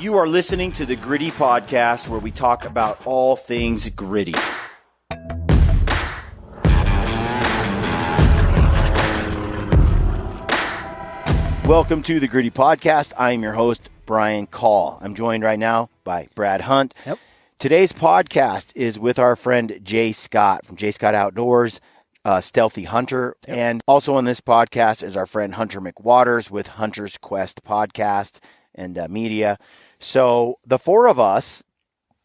You are listening to the Gritty Podcast, where we talk about all things gritty. Welcome to the Gritty Podcast. I am your host, Brian Call. I'm joined right now by Brad Hunt. Yep. Today's podcast is with our friend Jay Scott from Jay Scott Outdoors, Stealthy Hunter. Yep. And also on this podcast is our friend Hunter Mcwaters with Hunter's Quest Podcast and media. So the four of us,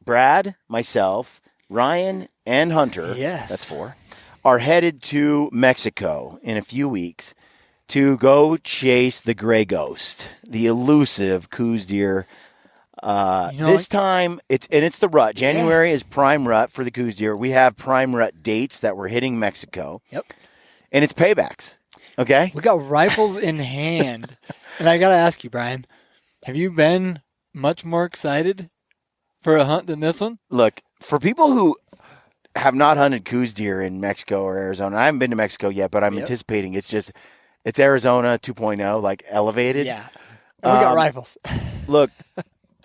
Brad, myself, Ryan, and Hunter, yes, that's four, are headed to Mexico in a few weeks to go chase the gray ghost, the elusive coues deer. This time, it's the rut. January is prime rut for the coues deer. We have prime rut dates that we're hitting Mexico. Yep. And it's paybacks, okay? We got rifles in hand. And I got to ask you, Brian, have you been much more excited for a hunt than this one? Look, for people who have not hunted coues deer in Mexico or Arizona, I haven't been to Mexico yet, but I'm anticipating it's Arizona 2.0, like elevated. Yeah. And we got rifles. Look,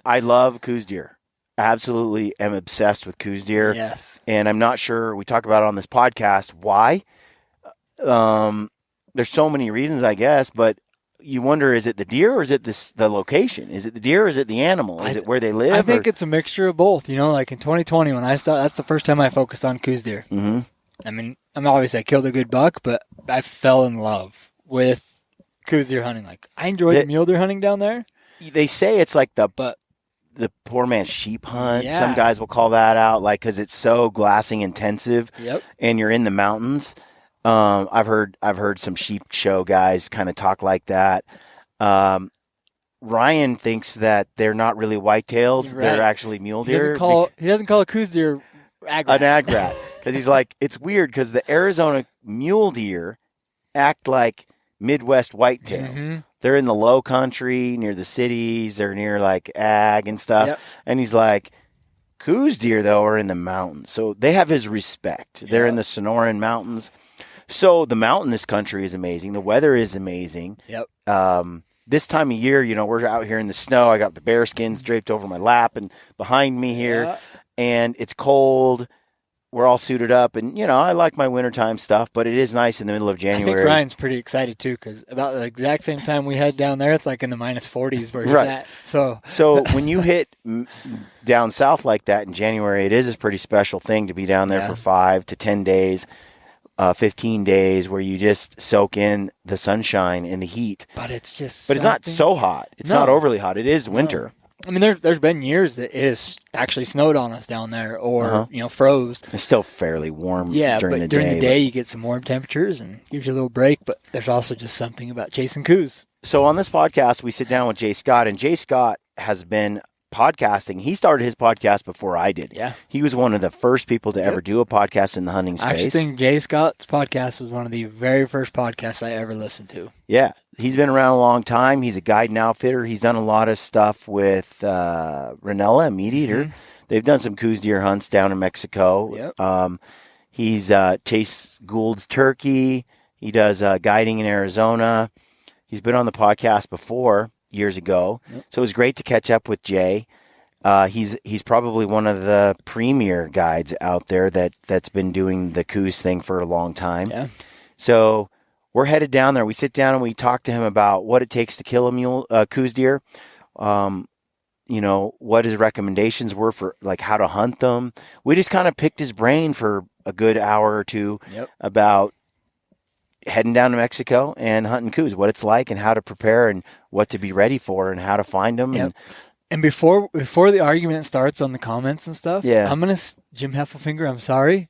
I love coues deer. Absolutely am obsessed with coues deer. Yes. And I'm not sure, we talk about it on this podcast, why. There's so many reasons, I guess, but you wonder, is it the deer or is it the location? Is it the deer or is it the animal? Is it where they live? I think it's a mixture of both. You know, like in 2020 when I started, that's the first time I focused on coues deer. Mm-hmm. I mean, I killed a good buck, but I fell in love with coues deer hunting. Like, I enjoyed the mule deer hunting down there. They say it's like the poor man's sheep hunt. Yeah. Some guys will call that out, like, because it's so glassing intensive. Yep. And you're in the mountains. I've heard some sheep show guys kind of talk like that. Ryan thinks that they're not really whitetails; they're actually mule deer. He doesn't call a coues deer an ag rat, because he's like, it's weird because the Arizona mule deer act like Midwest whitetail. Mm-hmm. They're in the low country near the cities. They're near like ag and stuff. Yep. And he's like, coues deer though are in the mountains, so they have his respect. Yep. They're in the Sonoran Mountains. So the mountainous country is amazing. The weather is amazing. Yep. This time of year, we're out here in the snow. I got the bear skins draped over my lap and behind me here, and it's cold. We're all suited up, and, I like my wintertime stuff, but it is nice in the middle of January. I think Ryan's pretty excited, too, because about the exact same time we head down there, it's like in the minus 40s where he's at. So when you hit down south like that in January, it is a pretty special thing to be down there for 5 to 10 days. 15 days where you just soak in the sunshine and the heat. But it's it's not so hot. It's not overly hot. It is winter. I mean, there's been years that it has actually snowed on us down there or, froze. It's still fairly warm during the day. During the day you get some warm temperatures and gives you a little break, but there's also just something about chasing coues. So on this podcast, we sit down with Jay Scott, and Jay Scott has been podcasting. He started his podcast before I did. Yeah. He was one of the first people to ever do a podcast in the hunting space. I actually think Jay Scott's podcast was one of the very first podcasts I ever listened to. Yeah. He's been around a long time. He's a guide and outfitter. He's done a lot of stuff with Ranella, Meat Eater. Mm-hmm. They've done some coues deer hunts down in Mexico. Yep. He's chased Gould's turkey. He does guiding in Arizona. He's been on the podcast before, years ago. Yep. So it was great to catch up with Jay. He's probably one of the premier guides out there that's been doing the coues thing for a long time. Yeah. So we're headed down there. We sit down and we talk to him about what it takes to kill a coues deer. What his recommendations were for like how to hunt them. We just kind of picked his brain for a good hour or two about heading down to Mexico and hunting coues, what it's like and how to prepare and what to be ready for and how to find them. Yep. And before the argument starts on the comments and stuff, I'm going to, Jim Heffelfinger, I'm sorry,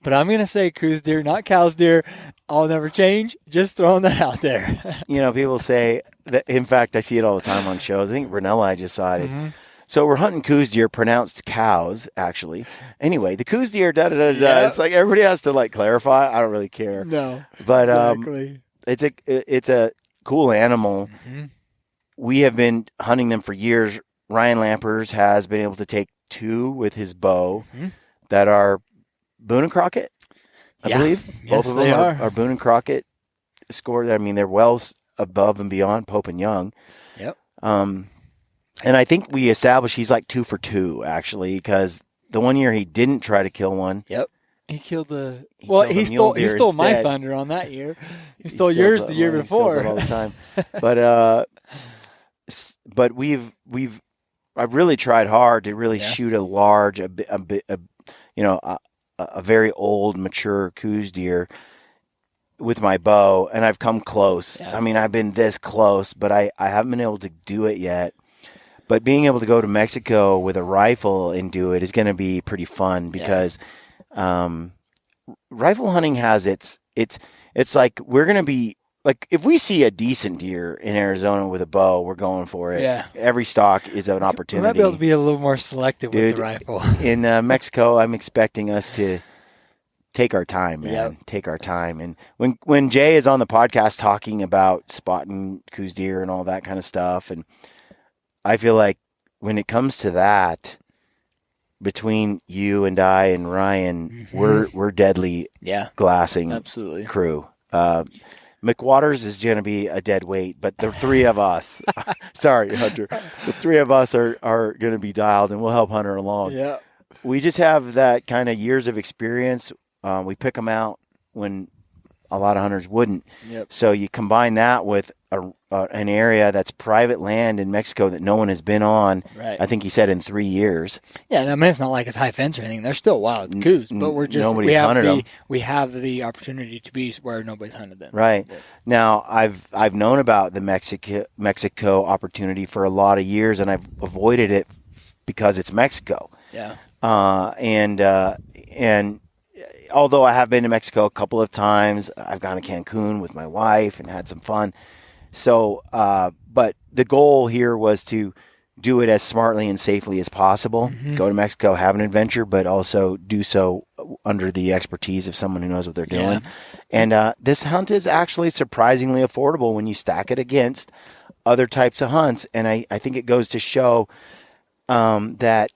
but I'm going to say coues deer, not cows deer. I'll never change. Just throwing that out there. People say that, in fact, I see it all the time on shows. I think Ranella, I just saw it. Mm-hmm. So we're hunting coues deer, pronounced cows, actually. Anyway, the coues deer, da-da-da-da. It's like everybody has to, clarify. I don't really care. No, but exactly. It's a cool animal. Mm-hmm. We have been hunting them for years. Ryan Lampers has been able to take 2 with his bow that are Boone and Crockett, I believe. Yes, Both of them are Boone and Crockett scored. I mean, they're well above and beyond Pope and Young. Yep. And I think we established he's like 2 for 2, actually, because the one year he didn't try to kill one. Yep. He killed he stole my thunder on that year. He stole yours the year before. He steals it all the time. But I've really tried hard to really shoot a large, a very old, mature coues deer with my bow, and I've come close. Yeah. I mean, I've been this close, but I haven't been able to do it yet. But being able to go to Mexico with a rifle and do it is going to be pretty fun because rifle hunting has it's like we're going to be like, if we see a decent deer in Arizona with a bow, we're going for it. Yeah. Every stock is an opportunity. We might be able to be a little more selective with the rifle. In Mexico, I'm expecting us to take our time, man. Yep. Take our time. And when Jay is on the podcast talking about spotting coues deer and all that kind of stuff, and I feel like when it comes to that, between you and I and Ryan, we're deadly glassing absolutely crew. McWaters is going to be a dead weight, but the three of us, sorry, Hunter, the three of us are going to be dialed, and we'll help Hunter along. Yeah. We just have that kind of years of experience. We pick them out when a lot of hunters wouldn't. Yep. So you combine that with an area that's private land in Mexico that no one has been on. Right. I think he said in 3 years. Yeah, and I mean, it's not like it's high fence or anything. They're still wild coues, but we have the opportunity to be where nobody's hunted them. Right. Yeah. Now I've known about the Mexico opportunity for a lot of years, and I've avoided it because it's Mexico. Yeah. And although I have been to Mexico a couple of times, I've gone to Cancun with my wife and had some fun. So, but the goal here was to do it as smartly and safely as possible. Mm-hmm. Go to Mexico, have an adventure, but also do so under the expertise of someone who knows what they're doing. And this hunt is actually surprisingly affordable when you stack it against other types of hunts. And I think it goes to show that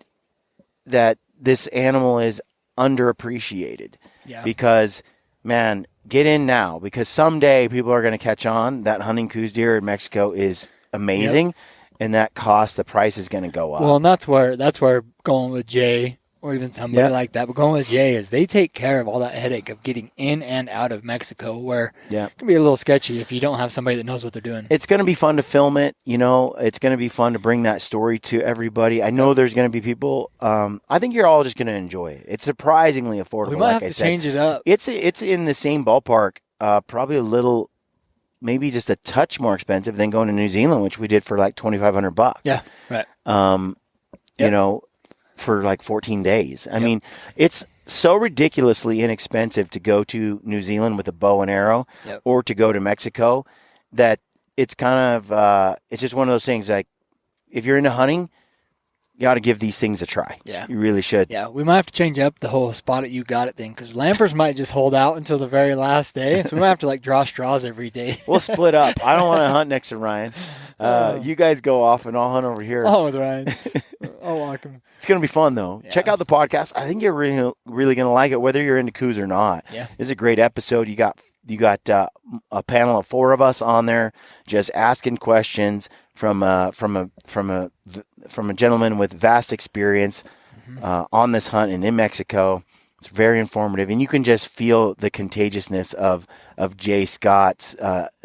this animal is underappreciated. Yeah. Because, man, get in now, because someday people are going to catch on that hunting coues deer in Mexico is amazing, and that the price is going to go up. Well, and that's where going with Jay or even somebody like that, but going with Jay is they take care of all that headache of getting in and out of Mexico, where it can be a little sketchy if you don't have somebody that knows what they're doing. It's going to be fun to film it. It's going to be fun to bring that story to everybody. I know there's going to be people. I think you're all just going to enjoy it. It's surprisingly affordable. We might have to change it up. It's in the same ballpark, probably a little, maybe just a touch more expensive than going to New Zealand, which we did for like $2,500. Yeah, right. For like 14 days. I mean, it's so ridiculously inexpensive to go to New Zealand with a bow and arrow or to go to Mexico that it's kind of, it's just one of those things like, if you're into hunting, you ought to give these things a try. Yeah. You really should. Yeah, we might have to change up the whole spot it you got it thing, because Lampers might just hold out until the very last day, so we might have to draw straws every day. We'll split up. I don't want to hunt next to Ryan. You guys go off and I'll hunt over here. Oh, with Ryan. I'll walk him. It's going to be fun, though. Yeah. Check out the podcast. I think you're really, really going to like it, whether you're into coues or not. Yeah. This is a great episode. You got a panel of 4 of us on there just asking questions from a gentleman with vast experience on this hunt and in Mexico. It's very informative, and you can just feel the contagiousness of Jay Scott's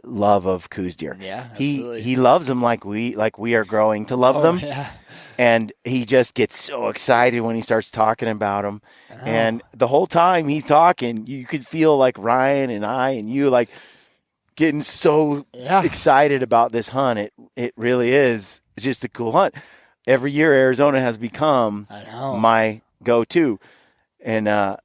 love of coues deer. Yeah, absolutely. He loves them like we are growing to love them. Yeah. And he just gets so excited when he starts talking about them. And the whole time he's talking, you could feel like Ryan and I and you getting so excited about this hunt. It really is. It's just a cool hunt. Every year Arizona has become my go-to, and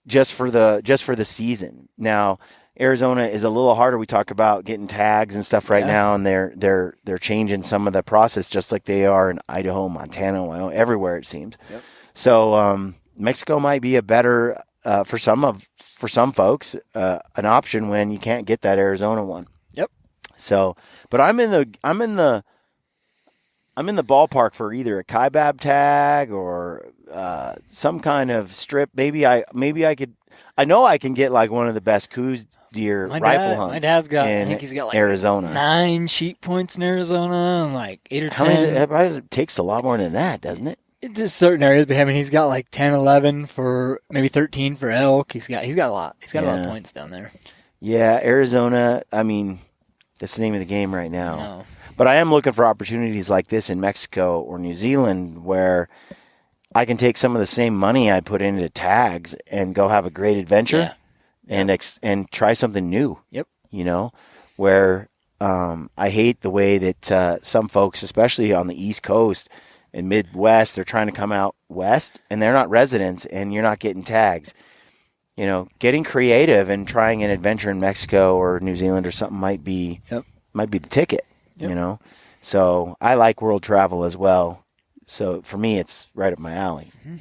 just for the season. Now Arizona is a little harder. We talk about getting tags and stuff right now, and they're changing some of the process, just like they are in Idaho, Montana, Wyoming, everywhere it seems. Yep. So Mexico might be a better for some folks an option when you can't get that Arizona one. Yep. So, but I'm in the ballpark for either a kaibab tag or some kind of strip. Maybe I could. I know I can get one of the best coues deer rifle hunts. My dad's got, I think he's got like Arizona. 9 sheep points in Arizona and like 8 or 10. It takes a lot more than that, doesn't it? It's just certain areas, but I mean, he's got like 10, 11 for maybe 13 for elk. He's got a lot. He's got a lot of points down there. Yeah, Arizona. I mean, that's the name of the game right now. No. But I am looking for opportunities like this in Mexico or New Zealand where I can take some of the same money I put into tags and go have a great adventure and try something new. Yep. You know, where I hate the way that some folks, especially on the East Coast and Midwest, they're trying to come out west and they're not residents and you're not getting tags. You know, getting creative and trying an adventure in Mexico or New Zealand or something might be the ticket, you know. So I like world travel as well. So for me, it's right up my alley. Mm-hmm.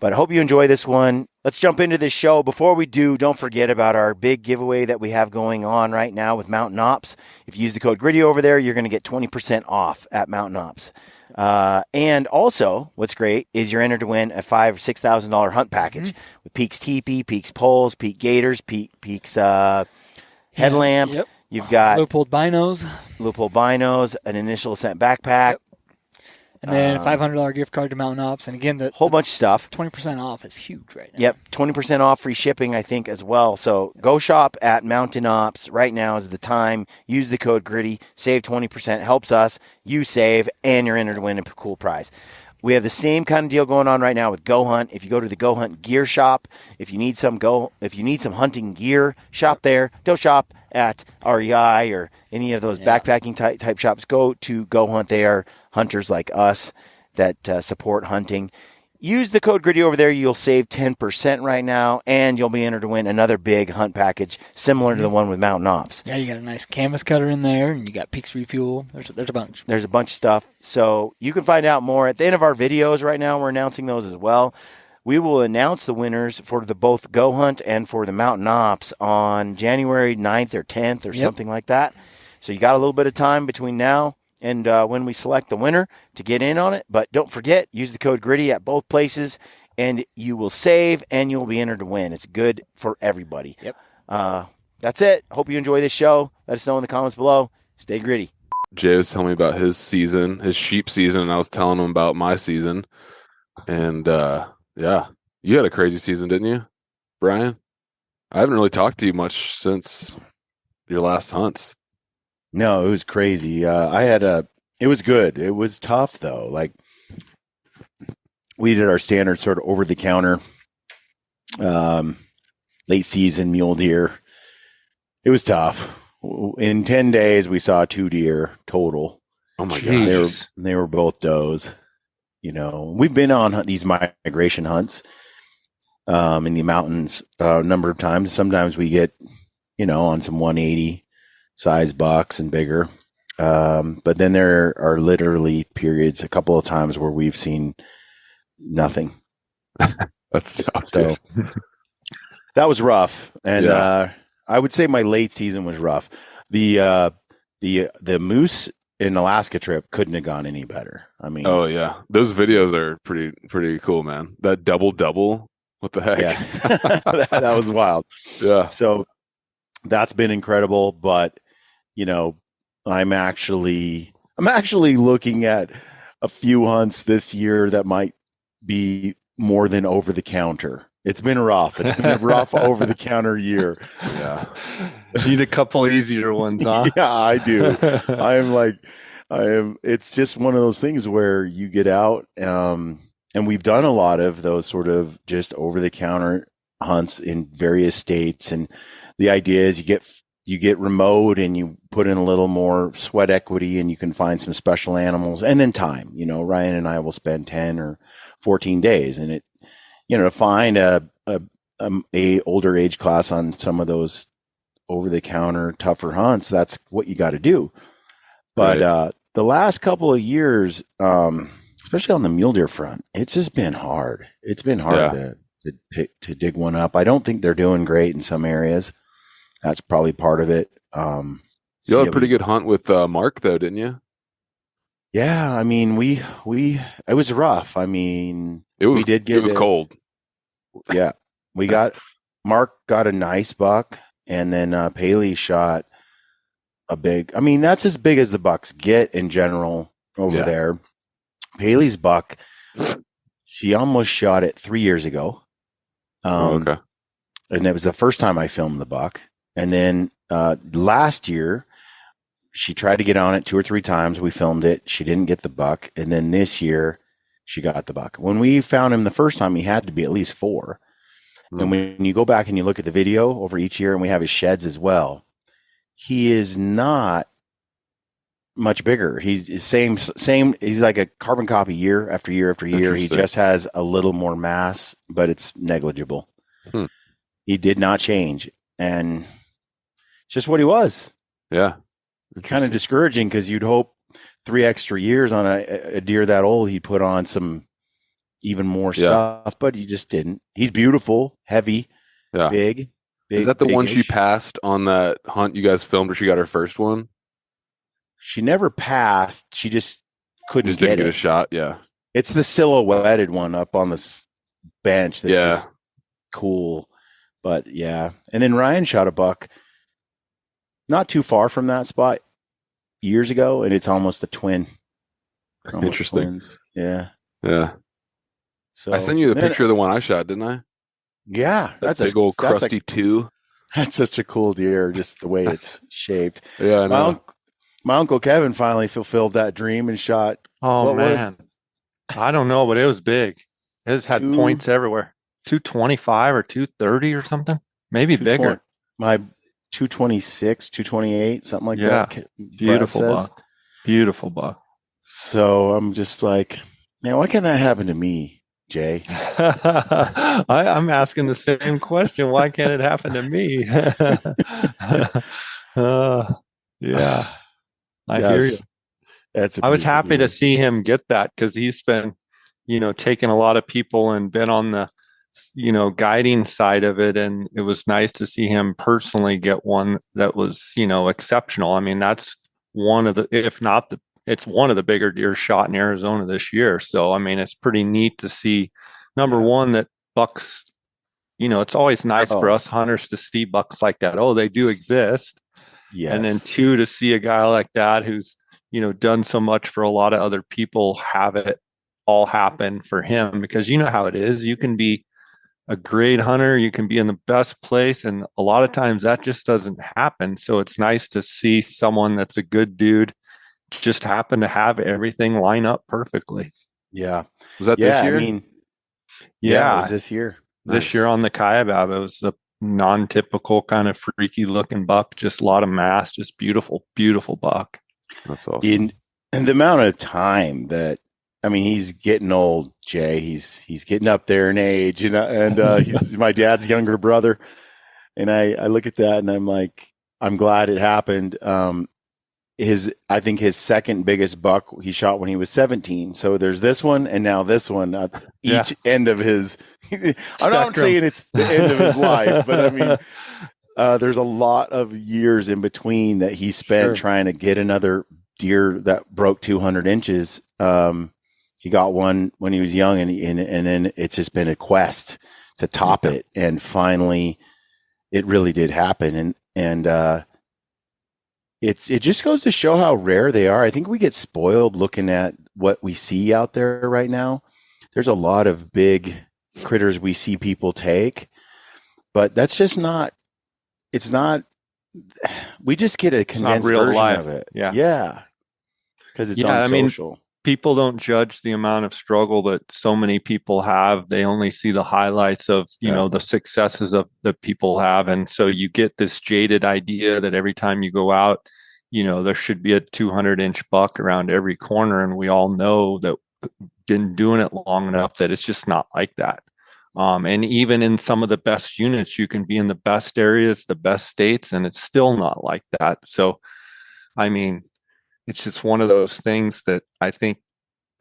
But I hope you enjoy this one. Let's jump into this show. Before we do, don't forget about our big giveaway that we have going on right now with Mountain Ops. If you use the code GRIDDY over there, you're going to get 20% off at Mountain Ops. And also, what's great is you're entered to win a $5,000 or $6,000 hunt package with Peaks Teepee, Peaks Poles, Peak Gators, Peaks Headlamp. Yep. You've got Leupold binos, an initial ascent backpack. Yep. And then a $500 gift card to Mountain Ops. And again, the whole bunch of stuff. 20% off is huge right now. Yep, 20% off, free shipping, I think, as well. So go shop at Mountain Ops. Right now is the time. Use the code GRIDDY. Save 20%. Helps us. You save, and you're entered to win a cool prize. We have the same kind of deal going on right now with Go Hunt. If you go to the Go Hunt gear shop, if you need some hunting gear, shop there. Don't shop at REI or any of those backpacking type shops. Go to Go Hunt. They are hunters like us that support hunting. Use the code GRIDDY over there. You'll save 10% right now, and you'll be entered to win another big hunt package similar to the one with Mountain Ops. Yeah, you got a nice canvas cutter in there, and you got Peaks Refuel. There's a bunch. There's a bunch of stuff. So you can find out more at the end of our videos right now. We're announcing those as well. We will announce the winners for the both Go Hunt and for the Mountain Ops on January 9th or 10th or something like that. So you got a little bit of time between now and when we select the winner to get in on it. But don't forget, use the code GRIDDY at both places, and you will save, and you'll be entered to win. It's good for everybody. Yep. That's it. Hope you enjoy this show. Let us know in the comments below. Stay gritty. Jay was telling me about his season, his sheep season, and I was telling him about my season. And, yeah, you had a crazy season, didn't you, Brian? I haven't really talked to you much since your last hunts. No, it was crazy. It was good. It was tough though. Like we did our standard sort of over the counter, late season mule deer. It was tough. In 10 days, we saw 2 deer total. Oh my gosh. They were both does. You know, we've been on these migration hunts, in the mountains a number of times. Sometimes we get, on some 180 size bucks and bigger. But then there are literally periods, a couple of times where we've seen nothing. That's tough. So that was rough. And, I would say my late season was rough. The moose in Alaska trip couldn't have gone any better. I mean, oh yeah. Those videos are pretty cool, man. That double, what the heck? Yeah. that was wild. Yeah. So that's been incredible, but I'm actually looking at a few hunts this year that might be more than over the counter. It's been rough. It's been a rough over the counter year. Yeah. Need a couple easier ones, huh? Yeah, I do. It's just one of those things where you get out, and we've done a lot of those sort of just over the counter hunts in various states. And the idea is you get remote and you put in a little more sweat equity and you can find some special animals, and then time. Ryan and I will spend 10 or 14 days, and it, to find a older age class on some of those over the counter tougher hunts, that's what you got to do. But Right. The last couple of years, especially on the mule deer front, it's just been hard. It's been hard to dig one up. I don't think they're doing great in some areas. That's probably part of it. You had a pretty good hunt with Mark though, didn't you? Yeah, I mean, it was rough. I mean, It was we did get cold. Yeah, Mark got a nice buck and then Paley shot a big. I mean, that's as big as the bucks get in general over there. Paley's buck, she almost shot it 3 years ago. Okay. And it was the first time I filmed the buck. And then last year, she tried to get on it 2 or 3 times. We filmed it. She didn't get the buck. And then this year, she got the buck. When we found him the first time, he had to be at least 4. And when you go back and you look at the video over each year, and we have his sheds as well, he is not much bigger. He's same. He's like a carbon copy year after year after year. He just has a little more mass, but it's negligible. He did not change, and it's just what he was. Yeah, kind of discouraging because you'd hope 3 extra years on a deer that old, he'd put on some even more stuff, but he just didn't. He's beautiful, heavy, big. Is that the one she passed on that hunt you guys filmed where she got her first one? She never passed. She just couldn't didn't get a shot. Yeah. It's the silhouetted one up on the bench. That's just cool. But yeah. And then Ryan shot a buck not too far from that spot years ago, and it's almost a twin. Interesting. Twins. Yeah. Yeah. So I sent you the picture of the one I shot, didn't I? Yeah. That's a big old crusty 2. That's such a cool deer, just the way it's shaped. Yeah, I know. My Uncle Kevin finally fulfilled that dream and shot. Oh, man. I don't know, but it was big. It just had points everywhere. 225 or 230 or something. Maybe bigger. My 226, 228, something like that. Beautiful buck. Beautiful buck. So I'm just like, man, why can't that happen to me, Jay? I'm asking the same question. Why can't it happen to me? Yeah. I hear you. I was happy to see him get that because he's been, taking a lot of people and been on the, guiding side of it. And it was nice to see him personally get one that was, exceptional. I mean, that's one of the, if not the, it's one of the bigger deer shot in Arizona this year. So, I mean, it's pretty neat to see, number one, that bucks, it's always nice for us hunters to see bucks like that. Oh, they do exist. Yes. And then 2, to see a guy like that who's, done so much for a lot of other people, have it all happen for him, because you know how it is. You can be a great hunter, you can be in the best place, and a lot of times that just doesn't happen. So it's nice to see someone that's a good dude just happen to have everything line up perfectly. Yeah. Was that this year? I mean, it was this year. This year on the Kaibab, it was a non-typical kind of freaky looking buck, just a lot of mass, just beautiful, beautiful buck. That's awesome. In the amount of time that, I mean, he's getting old, Jay. He's getting up there in age, and he's my dad's younger brother. And I look at that and I'm like, I'm glad it happened. I think his second biggest buck he shot when he was 17. So there's this one and now this one at each end of his. I'm not saying it's the end of his life, but I mean, there's a lot of years in between that he spent trying to get another deer that broke 200 inches. He got one when he was young, and then it's just been a quest to top it. And finally, it really did happen. And it just goes to show how rare they are. I think we get spoiled looking at what we see out there right now. There's a lot of big critters we see people take, but that's just not. It's not. We just get a condensed version of it. Yeah, because it's on social. Mean, people don't judge the amount of struggle that so many people have. They only see the highlights of, the successes of that people have. And so you get this jaded idea that every time you go out, there should be a 200-inch buck around every corner. And we all know that been doing it long enough that it's just not like that. And even in some of the best units, you can be in the best areas, the best states, and it's still not like that. So, I mean, it's just one of those things that I think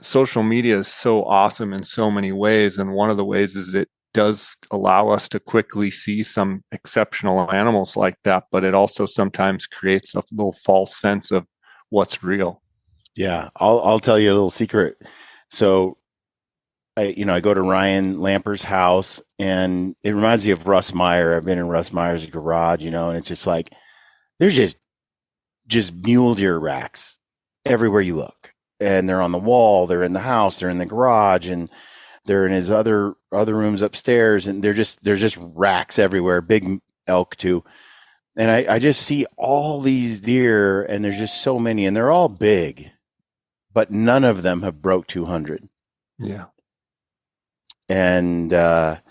social media is so awesome in so many ways. And one of the ways is it does allow us to quickly see some exceptional animals like that, but it also sometimes creates a little false sense of what's real. Yeah. I'll tell you a little secret. So I go to Ryan Lamper's house, and it reminds me of Russ Meyer. I've been in Russ Meyer's garage, and it's just like there's just mule deer racks everywhere you look, and they're on the wall, they're in the house, they're in the garage, and they're in his other rooms upstairs, and there's just racks everywhere, big elk too. And I just see all these deer, and there's just so many, and they're all big, but none of them have broke 200. Yeah. And, and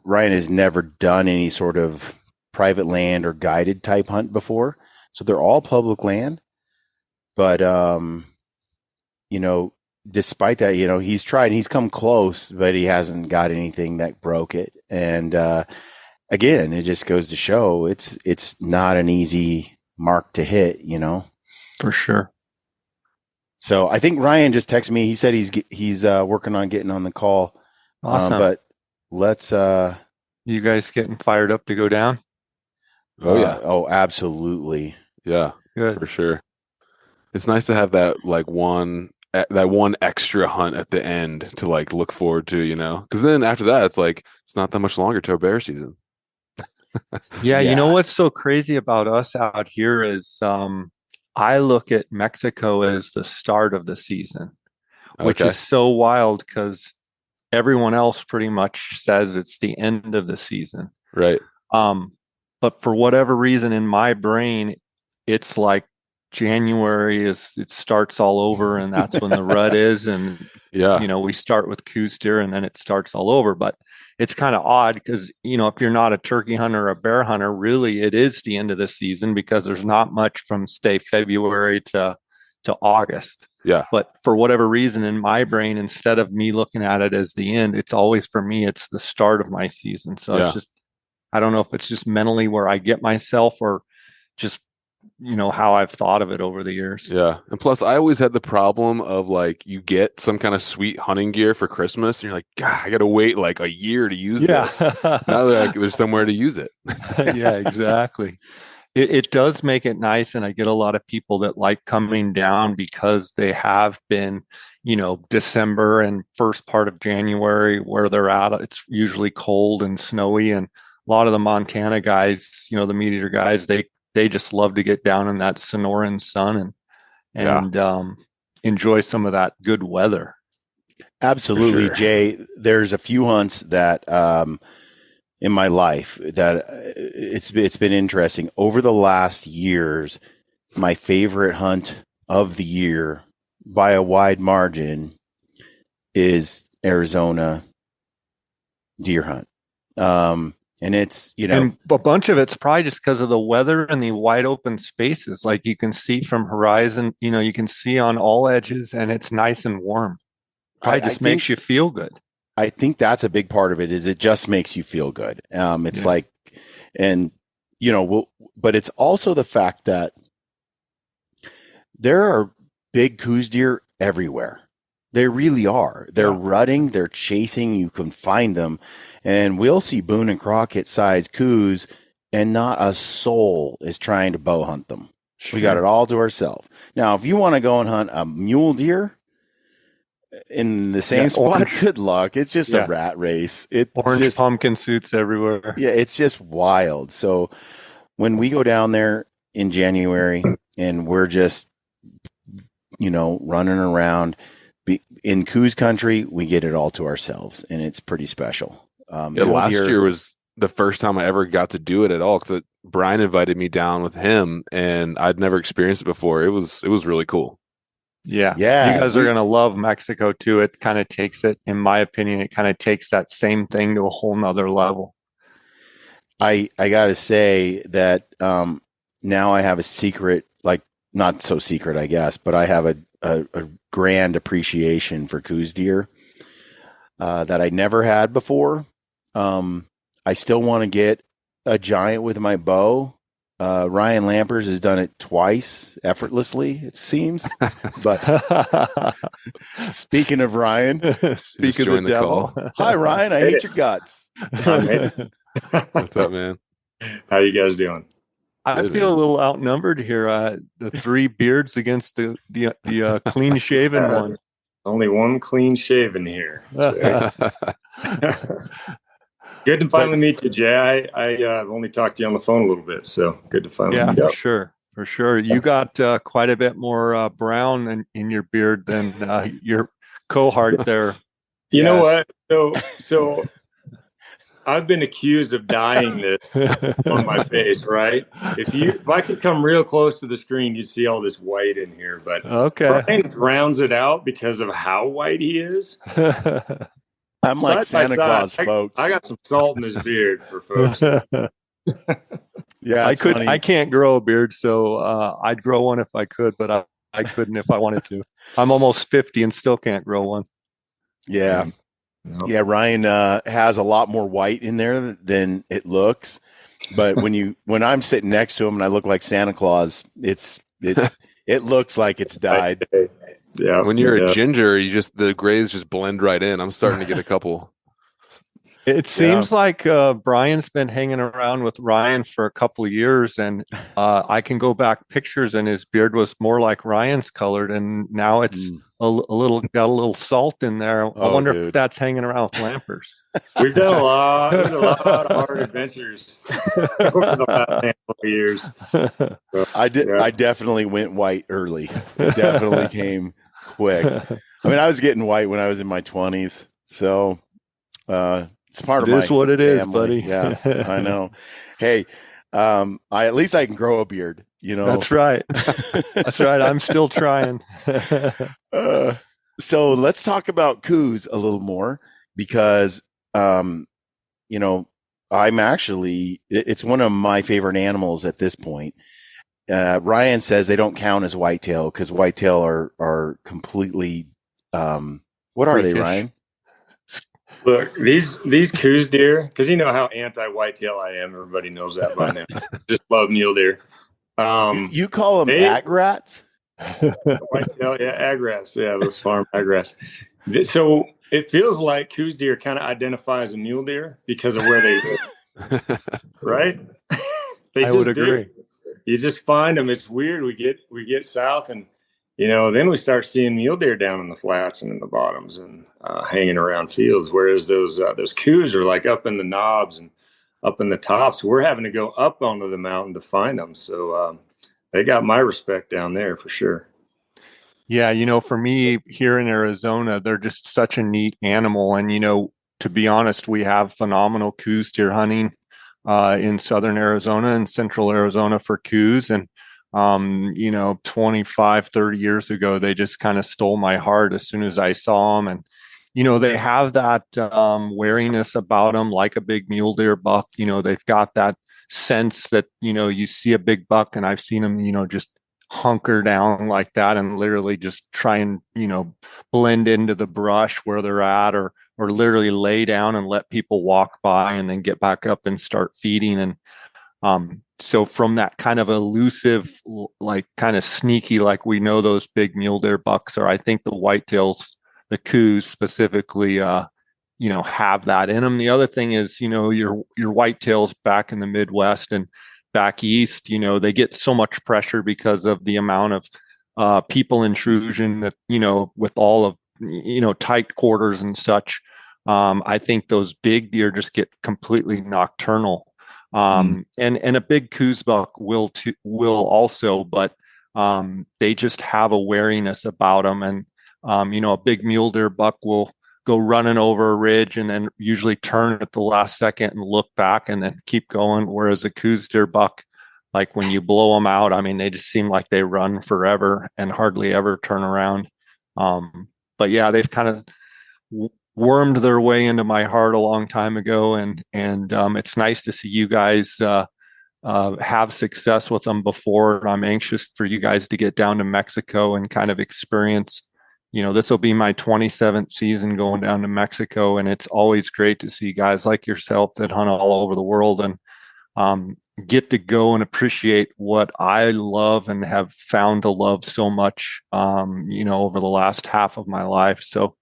Ryan has never done any sort of private land or guided type hunt before. So they're all public land. But, despite that, he's tried, he's come close, but he hasn't got anything that broke it. And, again, it just goes to show it's not an easy mark to hit, For sure. So I think Ryan just texted me. He said he's working on getting on the call. Awesome. But let's. You guys getting fired up to go down? Oh yeah. Oh, absolutely. Yeah. Good. For sure. It's nice to have that one extra hunt at the end to look forward to, because then after that it's not that much longer till bear season. Yeah. You know what's so crazy about us out here is I look at Mexico as the start of the season, which is so wild because everyone else pretty much says it's the end of the season. Right. But for whatever reason in my brain, it's like January it starts all over, and that's when the rut is. And, we start with coues deer and then it starts all over. But it's kind of odd because, if you're not a turkey hunter or a bear hunter, really it is the end of the season because there's not much from February to August. Yeah. But for whatever reason in my brain, instead of me looking at it as the end, it's always for me, it's the start of my season. So it's just, I don't know if it's just mentally where I get myself or just, how I've thought of it over the years. Yeah. And plus I always had the problem of you get some kind of sweet hunting gear for Christmas and you're like, God, I got to wait a year to use this. Now there's somewhere to use it. Yeah, exactly. It does make it nice. And I get a lot of people that like coming down because they have been, December and first part of January where they're at. It's usually cold and snowy. And a lot of the Montana guys, the meat eater guys, they just love to get down in that Sonoran sun and enjoy some of that good weather. Absolutely, sure. Jay. There's a few hunts that in my life that it's been interesting over the last years. My favorite hunt of the year by a wide margin is Arizona deer hunt. And it's, and a bunch of it's probably just because of the weather and the wide open spaces. Like you can see from horizon, you can see on all edges and it's nice and warm. Probably just makes you feel good. I think that's a big part of it is it just makes you feel good. It's but it's also the fact that there are big coues deer everywhere. They really are. They're rutting, they're chasing, you can find them. And we'll see Boone and Crockett size coues, and not a soul is trying to bow hunt them. Sure. We got it all to ourselves. Now, if you want to go and hunt a mule deer in the same spot, good luck. It's just a rat race. Orange pumpkin suits everywhere. Yeah, it's just wild. So when we go down there in January and we're just, running around in coues country, we get it all to ourselves, and it's pretty special. Last year was the first time I ever got to do it at all because Brian invited me down with him, and I'd never experienced it before. It was really cool. Yeah. You guys are going to love Mexico too. It kind of takes it, in my opinion, it kind of takes that same thing to a whole nother level. I got to say that now I have a secret, not so secret, I guess, but I have a grand appreciation for coues deer that I never had before. I still want to get a giant with my bow. Ryan Lampers has done it twice effortlessly, it seems. But speaking of Ryan, speak of the devil. Hi, Ryan. I hate your guts. What's up, man? How you guys doing? I feel a little outnumbered here. The three beards against the clean shaven one. Only one clean shaven here. So. Good to finally meet you, Jay. I've only talked to you on the phone a little bit, so good to finally meet up. For sure. You got quite a bit more brown in your beard than your cohort there. You know what? So I've been accused of dyeing this on my face, right? If I could come real close to the screen, you'd see all this white in here. But Brian rounds it out because of how white he is. I'm like Santa Claus, folks. I got some salt in his beard for folks. Yeah, I can't grow a beard, so I'd grow one if I could, but I couldn't if I wanted to. I'm almost 50 and still can't grow one. Yeah. Yeah, Ryan has a lot more white in there than it looks. But when I'm sitting next to him and I look like Santa Claus, it looks like it's dyed. Yeah. When you're a ginger, the grays just blend right in. I'm starting to get a couple. It seems like Brian's been hanging around with Ryan for a couple of years, and I can go back pictures, and his beard was more like Ryan's colored, and now it's got a little salt in there. I wonder if that's hanging around with Lampers. We've done a lot of hard adventures over the last handful of years. So, I definitely went white early. It definitely came quick. I mean, I was getting white when I was in my 20s, so it's part of my what it family. is, buddy. Yeah, I know. Hey, at least I can grow a beard. You know, that's right. That's right. I'm still trying. So let's talk about coues a little more because, I'm actually, it's one of my favorite animals at this point. Ryan says they don't count as whitetail because whitetail are completely, what are they, Ryan? Look, these coues deer, because you know how anti-whitetail I am. Everybody knows that by now. Just love mule deer. You call them ag rats? Whitetail, ag rats. Yeah, those farm ag rats. So it feels like coues deer kind of identify as a mule deer because of where they live, right? I would agree. You just find them. It's weird. We get south, and then we start seeing mule deer down in the flats and in the bottoms and hanging around fields. Whereas those coues are like up in the knobs and up in the tops. We're having to go up onto the mountain to find them. So they got my respect down there for sure. Yeah, for me here in Arizona, they're just such a neat animal. And, to be honest, we have phenomenal coues deer hunting in southern Arizona and central Arizona for coues. And 25, 30 years ago, they just kind of stole my heart as soon as I saw them. And, they have that wariness about them, like a big mule deer buck. They've got that sense that, you see a big buck, and I've seen them, just hunker down like that and literally just try and, blend into the brush where they're at, or literally lay down and let people walk by and then get back up and start feeding. And so from that kind of elusive, like kind of sneaky, like we know those big mule deer bucks are, I think the whitetails, the coues specifically, have that in them. The other thing is, your whitetails back in the Midwest and back east, they get so much pressure because of the amount of people intrusion that, with all of, tight quarters and such. I think those big deer just get completely nocturnal. And a big coues buck will also, but they just have a wariness about them. And a big mule deer buck will go running over a ridge and then usually turn at the last second and look back and then keep going. Whereas a coues deer buck, like when you blow them out, I mean, they just seem like they run forever and hardly ever turn around. But yeah, they've kind of wormed their way into my heart a long time ago. And it's nice to see you guys have success with them before. I'm anxious for you guys to get down to Mexico and kind of experience, this will be my 27th season going down to Mexico. And it's always great to see guys like yourself that hunt all over the world and get to go and appreciate what I love and have found to love so much, over the last half of my life. So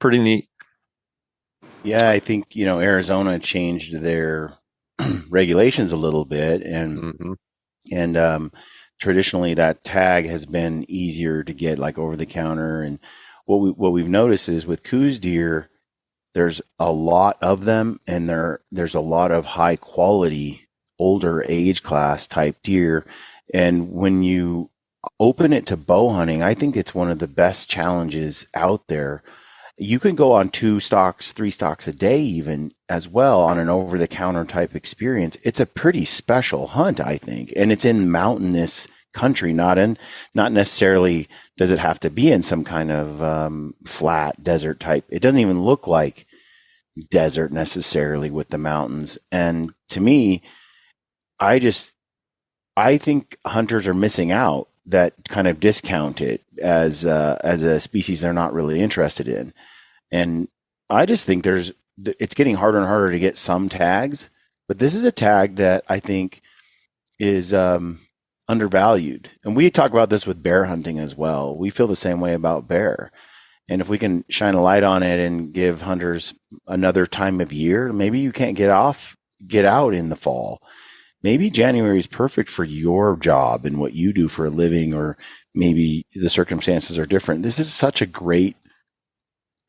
pretty neat. Yeah, I think, Arizona changed their regulations a little bit, and traditionally that tag has been easier to get, like over the counter. And what we've noticed is with coues deer, there's a lot of them, and there's a lot of high quality, older age class type deer. And when you open it to bow hunting, I think it's one of the best challenges out there. You can go on 2 stalks, 3 stalks a day even as well on an over the counter type experience. It's a pretty special hunt, I think. And it's in mountainous country, not necessarily does it have to be in some kind of flat desert type. It doesn't even look like desert necessarily with the mountains. And to me, I think hunters are missing out that kind of discount it as a species they're not really interested in. And I just think it's getting harder and harder to get some tags, but this is a tag that I think is undervalued. And we talk about this with bear hunting as well. We feel the same way about bear. And if we can shine a light on it and give hunters another time of year, maybe you can't get out in the fall. Maybe January is perfect for your job and what you do for a living, or maybe the circumstances are different. This is such a great,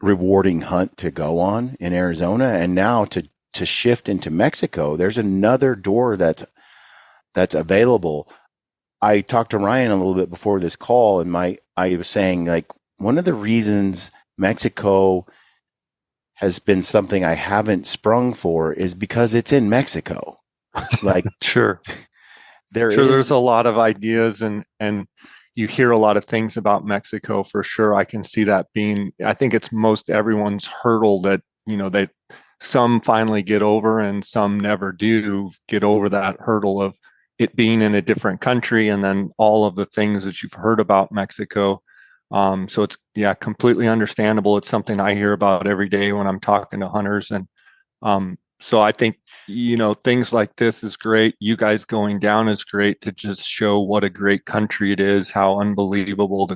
rewarding hunt to go on in Arizona. And now to shift into Mexico, there's another door that's available. I talked to Ryan a little bit before this call, and I was saying, like, one of the reasons Mexico has been something I haven't sprung for is because it's in Mexico. Like, sure, there's a lot of ideas, and you hear a lot of things about Mexico for sure. I can see that being, I think it's most everyone's hurdle that, they some finally get over and some never do get over that hurdle of it being in a different country, and then all of the things that you've heard about Mexico. So it's, completely understandable. It's something I hear about every day when I'm talking to hunters. And so I think, things like this is great. You guys going down is great to just show what a great country it is, how unbelievable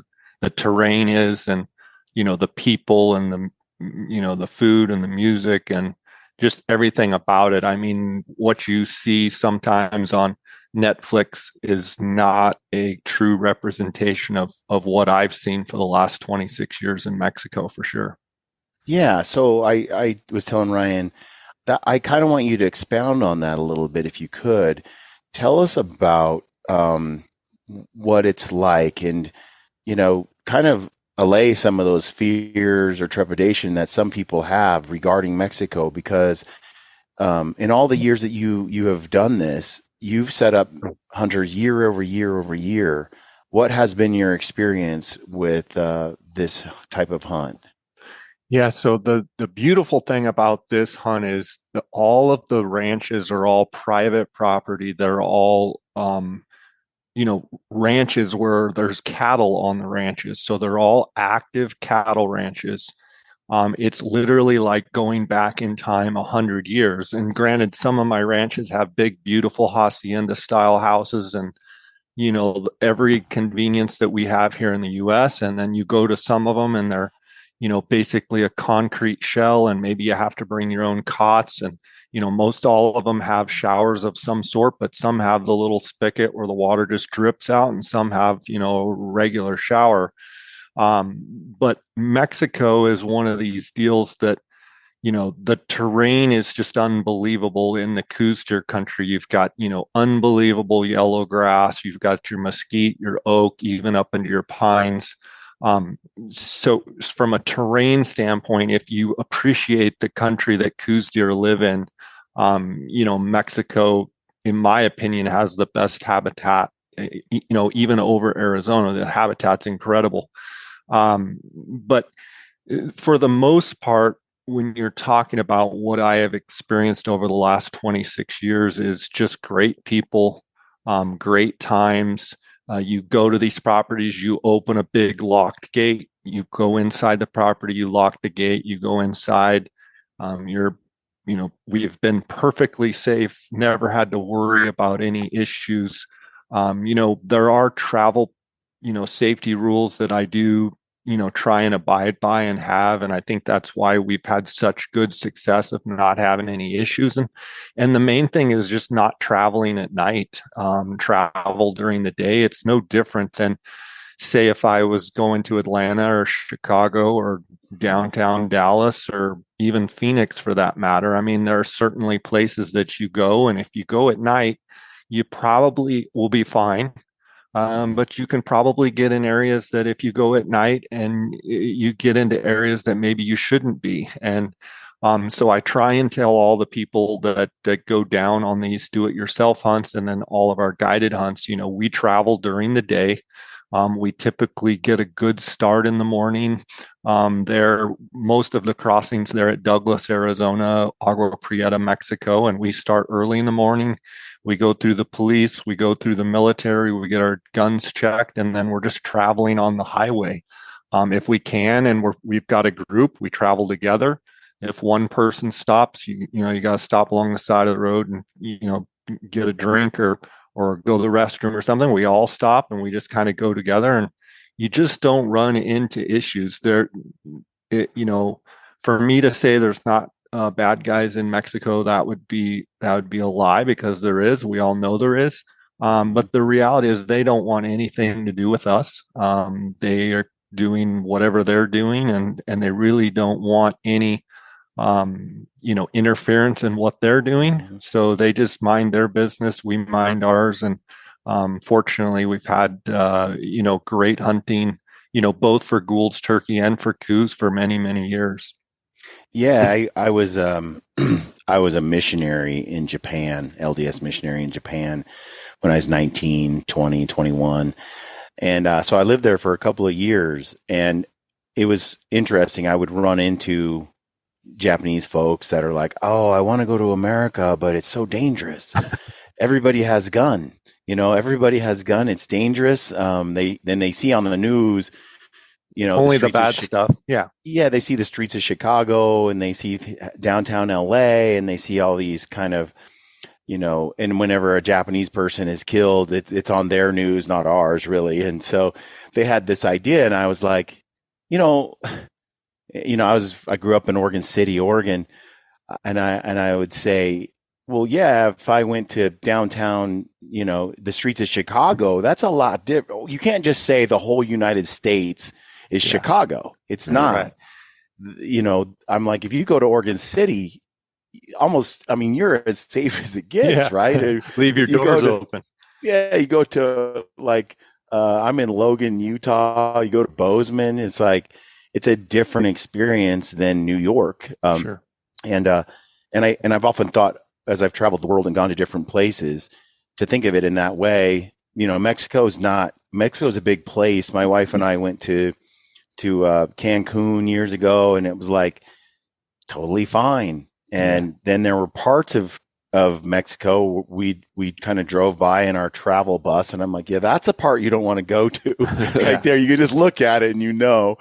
the terrain is, and, the people, and the food and the music and just everything about it. I mean, what you see sometimes on Netflix is not a true representation of what I've seen for the last 26 years in Mexico, for sure. Yeah. So I was telling Ryan that I kind of want you to expound on that a little bit, if you could. Tell us about what it's like, and, kind of allay some of those fears or trepidation that some people have regarding Mexico, because in all the years that you have done this, you've set up hunters year over year over year. What has been your experience with this type of hunt? Yeah, so the beautiful thing about this hunt is that all of the ranches are all private property. They're all, ranches where there's cattle on the ranches. So they're all active cattle ranches. It's literally like going back in time 100 years. And granted, some of my ranches have big, beautiful hacienda style houses and, every convenience that we have here in the US. And then you go to some of them and they're, basically a concrete shell, and maybe you have to bring your own cots. And, most all of them have showers of some sort, but some have the little spigot where the water just drips out, and some have, a regular shower. But Mexico is one of these deals that, the terrain is just unbelievable in the coues deer country. You've got, unbelievable yellow grass. You've got your mesquite, your oak, even up into your pines. So from a terrain standpoint, if you appreciate the country that coues deer live in, Mexico, in my opinion, has the best habitat, even over Arizona. The habitat's incredible. But for the most part, when you're talking about what I have experienced over the last 26 years is just great people, great times. You go to these properties, you open a big locked gate, you go inside the property, you lock the gate, you go inside. We've been perfectly safe, never had to worry about any issues. There are travel, safety rules that I do, try and abide by and have. And I think that's why we've had such good success of not having any issues. And the main thing is just not traveling at night, travel during the day. It's no different than say if I was going to Atlanta or Chicago or downtown Dallas or even Phoenix for that matter. I mean, there are certainly places that you go, and if you go at night, you probably will be fine. But you can probably get in areas that if you go at night and you get into areas that maybe you shouldn't be. And so I try and tell all the people that go down on these do-it-yourself hunts and then all of our guided hunts, we travel during the day. We typically get a good start in the morning. Most of the crossings there at Douglas, Arizona, Agua Prieta, Mexico, and we start early in the morning. We go through the police, we go through the military, we get our guns checked, and then we're just traveling on the highway. If we can, and we've got a group, we travel together. If one person stops, you got to stop along the side of the road and, get a drink or go to the restroom or something. We all stop and we just kind of go together, and you just don't run into issues there. For me to say there's not bad guys in Mexico, that would be a lie, because there is. We all know there is. But the reality is they don't want anything to do with us. They are doing whatever they're doing, and they really don't want any interference in what they're doing. So they just mind their business. We mind ours. And fortunately, we've had great hunting, both for Gould's turkey and for coues for many, many years. Yeah, I was I was a missionary in Japan, LDS missionary in Japan when I was 19, 20, 21. And so I lived there for a couple of years, and it was interesting. I would run into Japanese folks that are like, "Oh, I want to go to America, but it's so dangerous. Everybody has a gun. Everybody has a gun. It's dangerous." They see on the news, only the bad stuff. Yeah. They see the streets of Chicago, and they see downtown LA, and they see all these kind of, and whenever a Japanese person is killed, it's on their news, not ours really. And so they had this idea, and I was like, I grew up in Oregon City, Oregon, and I would say, well, yeah, if I went to downtown, the streets of Chicago, that's a lot different. You can't just say the whole United States is Chicago. It's not. Right. I'm like, if you go to Oregon City, you're as safe as it gets, right? Leave your doors open. Yeah, you go to I'm in Logan, Utah. You go to Bozeman. It's like, it's a different experience than New York. Sure. And I've often thought, as I've traveled the world and gone to different places, to think of it in that way. Mexico's a big place. My wife and I went to Cancun years ago, and it was like totally fine. And then there were parts of Mexico we kind of drove by in our travel bus, and I'm like, yeah, that's a part you don't want to go to. Right there, you can just look at it and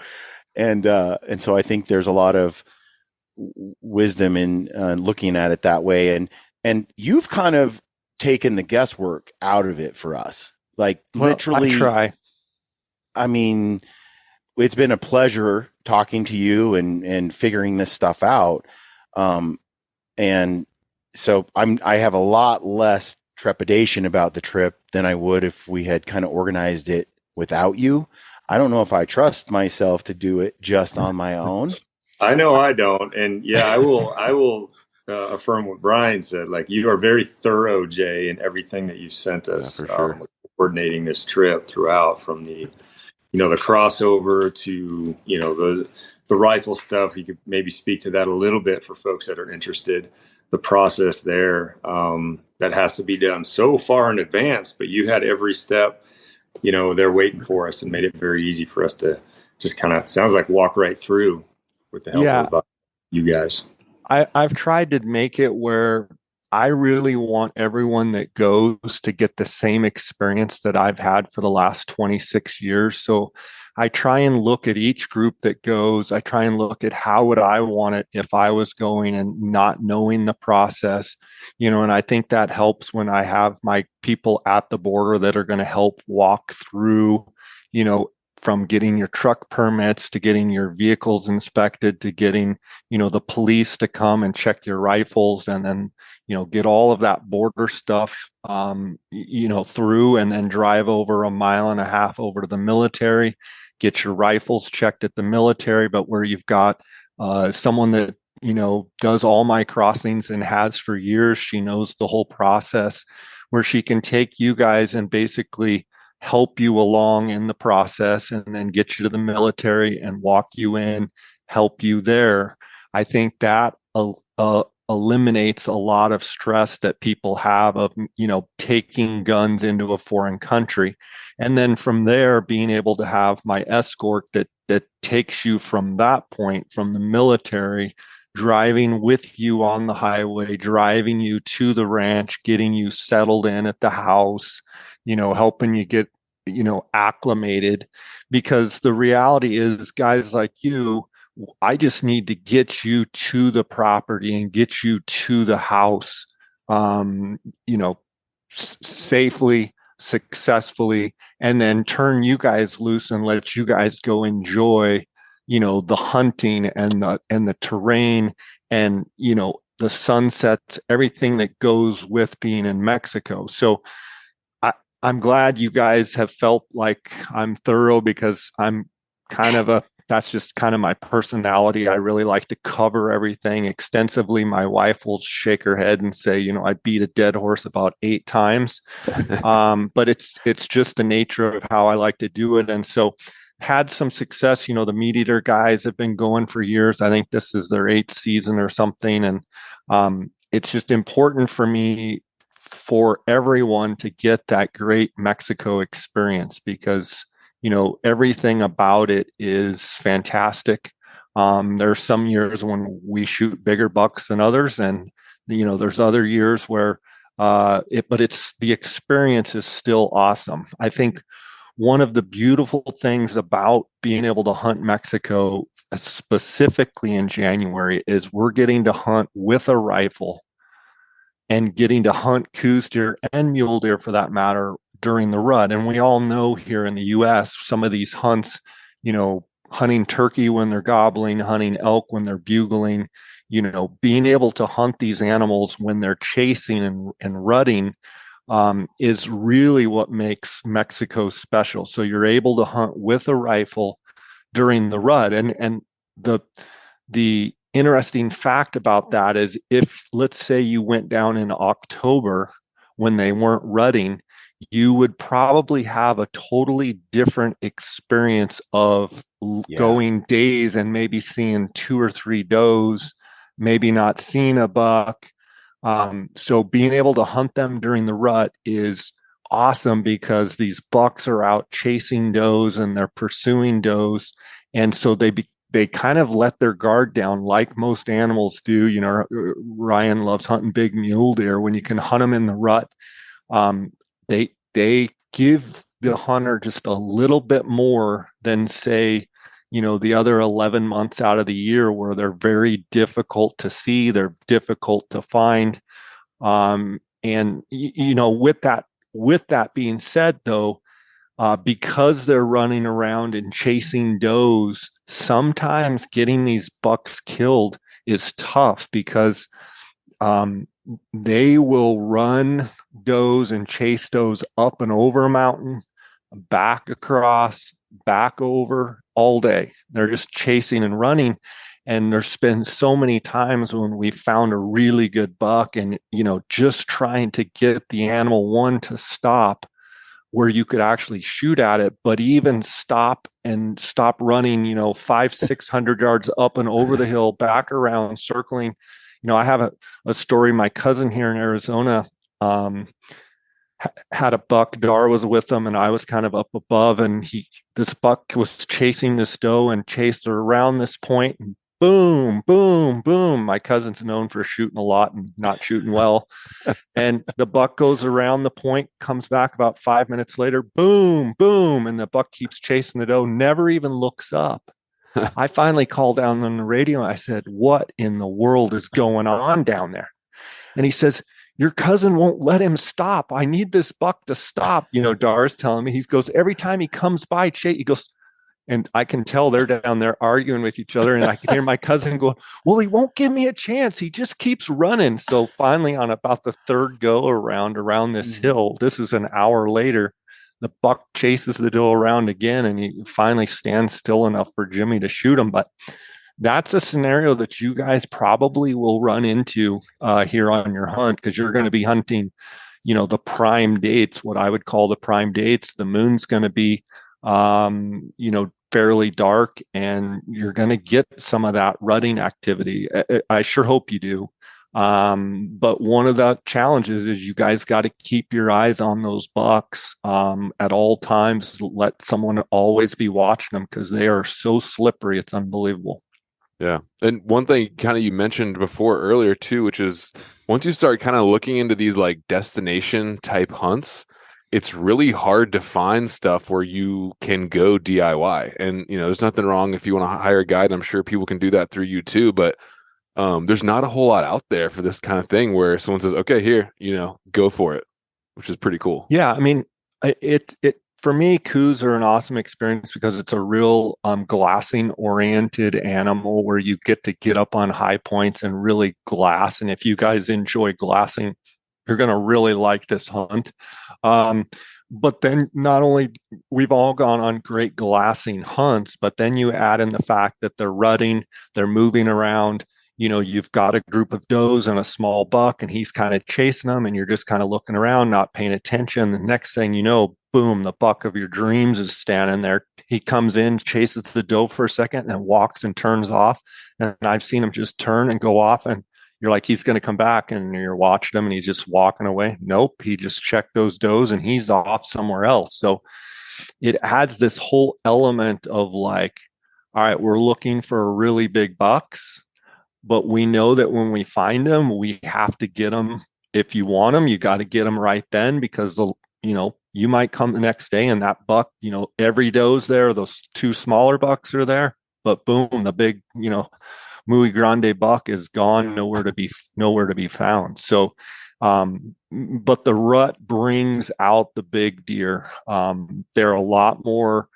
and so I think there's a lot of wisdom in looking at it that way, and you've kind of taken the guesswork out of it for us. Like, literally, I try. It's been a pleasure talking to you and figuring this stuff out. And so I have a lot less trepidation about the trip than I would if we had kind of organized it without you. I don't know if I trust myself to do it just on my own. I know I don't. And I will affirm what Brian said. Like, you are very thorough, Jay, in everything that you sent us, for sure. Coordinating this trip throughout, from the crossover to, the rifle stuff. You could maybe speak to that a little bit for folks that are interested. The process there, that has to be done so far in advance, but you had every step, they're waiting for us, and made it very easy for us to just kind of, sounds like, walk right through with the help of you guys. I've tried to make it where I really want everyone that goes to get the same experience that I've had for the last 26 years. So I try and look at each group that goes. I try and look at how would I want it if I was going and not knowing the process, and I think that helps when I have my people at the border that are going to help walk through, from getting your truck permits to getting your vehicles inspected to getting, the police to come and check your rifles, and then, get all of that border stuff, through, and then drive over 1.5 miles over to the military, get your rifles checked at the military, but where you've got someone that, does all my crossings and has for years. She knows the whole process, where she can take you guys and basically help you along in the process, and then get you to the military and walk you in, help you there. I think that eliminates a lot of stress that people have of, taking guns into a foreign country. And then from there, being able to have my escort that takes you from that point, from the military, driving with you on the highway, driving you to the ranch, getting you settled in at the house, helping you get, acclimated. Because the reality is, guys like you, I just need to get you to the property and get you to the house, safely, successfully, and then turn you guys loose and let you guys go enjoy, the hunting and the terrain and, the sunsets, everything that goes with being in Mexico. So I'm glad you guys have felt like I'm thorough, because I'm that's just kind of my personality. I really like to cover everything extensively. My wife will shake her head and say, I beat a dead horse about 8 times. But it's just the nature of how I like to do it. And so had some success. The Meat Eater guys have been going for years. I think this is their 8th season or something. And it's just important for me, for everyone, to get that great Mexico experience, because everything about it is fantastic. There's some years when we shoot bigger bucks than others, and there's other years where but it's, the experience is still awesome. I think one of the beautiful things about being able to hunt Mexico, specifically in January, is we're getting to hunt with a rifle and getting to hunt coues deer and mule deer, for that matter, during the rut. And we all know here in the US, some of these hunts, hunting turkey when they're gobbling, hunting elk when they're bugling, being able to hunt these animals when they're chasing and rutting, is really what makes Mexico special. So you're able to hunt with a rifle during the rut. And the interesting fact about that is, if, let's say, you went down in October when they weren't rutting, you would probably have a totally different experience of going days and maybe seeing 2 or 3 does, maybe not seeing a buck. So being able to hunt them during the rut is awesome, because these bucks are out chasing does and they're pursuing does. And so they kind of let their guard down, like most animals do. Ryan loves hunting big mule deer. When you can hunt them in the rut, they give the hunter just a little bit more than, say, the other 11 months out of the year, where they're very difficult to see, they're difficult to find. And with that being said, though, because they're running around and chasing does, sometimes getting these bucks killed is tough, because they will run does and chase does up and over a mountain, back across, back over, all day. They're just chasing and running. And there's been so many times when we found a really good buck, and, just trying to get the animal, one, to stop where you could actually shoot at it, but even stop running, 500-600 yards up and over the hill, back around, circling. I have a story. My cousin here in Arizona had a buck. Dar was with him, and I was kind of up above, and this buck was chasing this doe and chased her around this point, and boom, boom, boom. My cousin's known for shooting a lot and not shooting well. And the buck goes around the point, comes back about 5 minutes later, boom, boom. And the buck keeps chasing the doe, never even looks up. I finally called down on the radio. I said, "What in the world is going on down there?" And he says, "Your cousin won't let him stop. I need this buck to stop." Dar's telling me, he goes, every time he comes by, he goes, And I can tell they're down there arguing with each other. And I can hear my cousin go, well, he won't give me a chance. He just keeps running. So finally, on about the third go around this hill, this is an hour later, the buck chases the doe around again, and he finally stands still enough for Jimmy to shoot him. But that's a scenario that you guys probably will run into here on your hunt, because you're going to be hunting, the prime dates, what I would call the prime dates. The moon's going to be, fairly dark, and you're going to get some of that rutting activity. I sure hope you do. But one of the challenges is you guys got to keep your eyes on those bucks at all times. Let someone always be watching them, because they are so slippery. It's unbelievable. Yeah. And one thing kind of you mentioned before earlier too, which is once you start kind of looking into these like destination type hunts, it's really hard to find stuff where you can go DIY. And, there's nothing wrong if you want to hire a guide. I'm sure people can do that through you too. But there's not a whole lot out there for this kind of thing where someone says, okay, here, go for it, which is pretty cool. Yeah. I mean, it for me, coues are an awesome experience because it's a real glassing oriented animal where you get to get up on high points and really glass. And if you guys enjoy glassing, you're going to really like this hunt. But then not only we've all gone on great glassing hunts, but then you add in the fact that they're rutting, they're moving around. You've got a group of does and a small buck, and he's kind of chasing them, and you're just kind of looking around, not paying attention. The next thing you know, boom, the buck of your dreams is standing there. He comes in, chases the doe for a second, and then walks and turns off. And I've seen him just turn and go off, and you're like, he's going to come back, and you're watching him and he's just walking away. Nope. He just checked those does and he's off somewhere else. So it adds this whole element of like, all right, we're looking for really big bucks, but we know that when we find them, we have to get them. If you want them, you got to get them right then, because you might come the next day and that buck, every doe's there. Those two smaller bucks are there, but boom, the big, muy grande buck is gone, nowhere to be found. So, but the rut brings out the big deer. They're a lot more,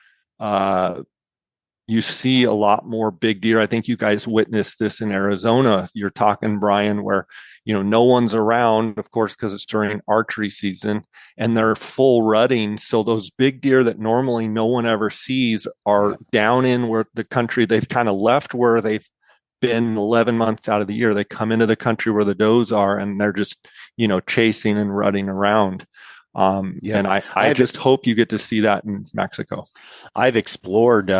you see a lot more big deer. I think you guys witnessed this in Arizona. You're talking, Brian, where, no one's around, of course, because it's during archery season and they're full rutting. So those big deer that normally no one ever sees are down in where the country they've kind of left, where they've been 11 months out of the year. They come into the country where the does are, and they're just, chasing and rutting around. And I just hope you get to see that in Mexico. I've explored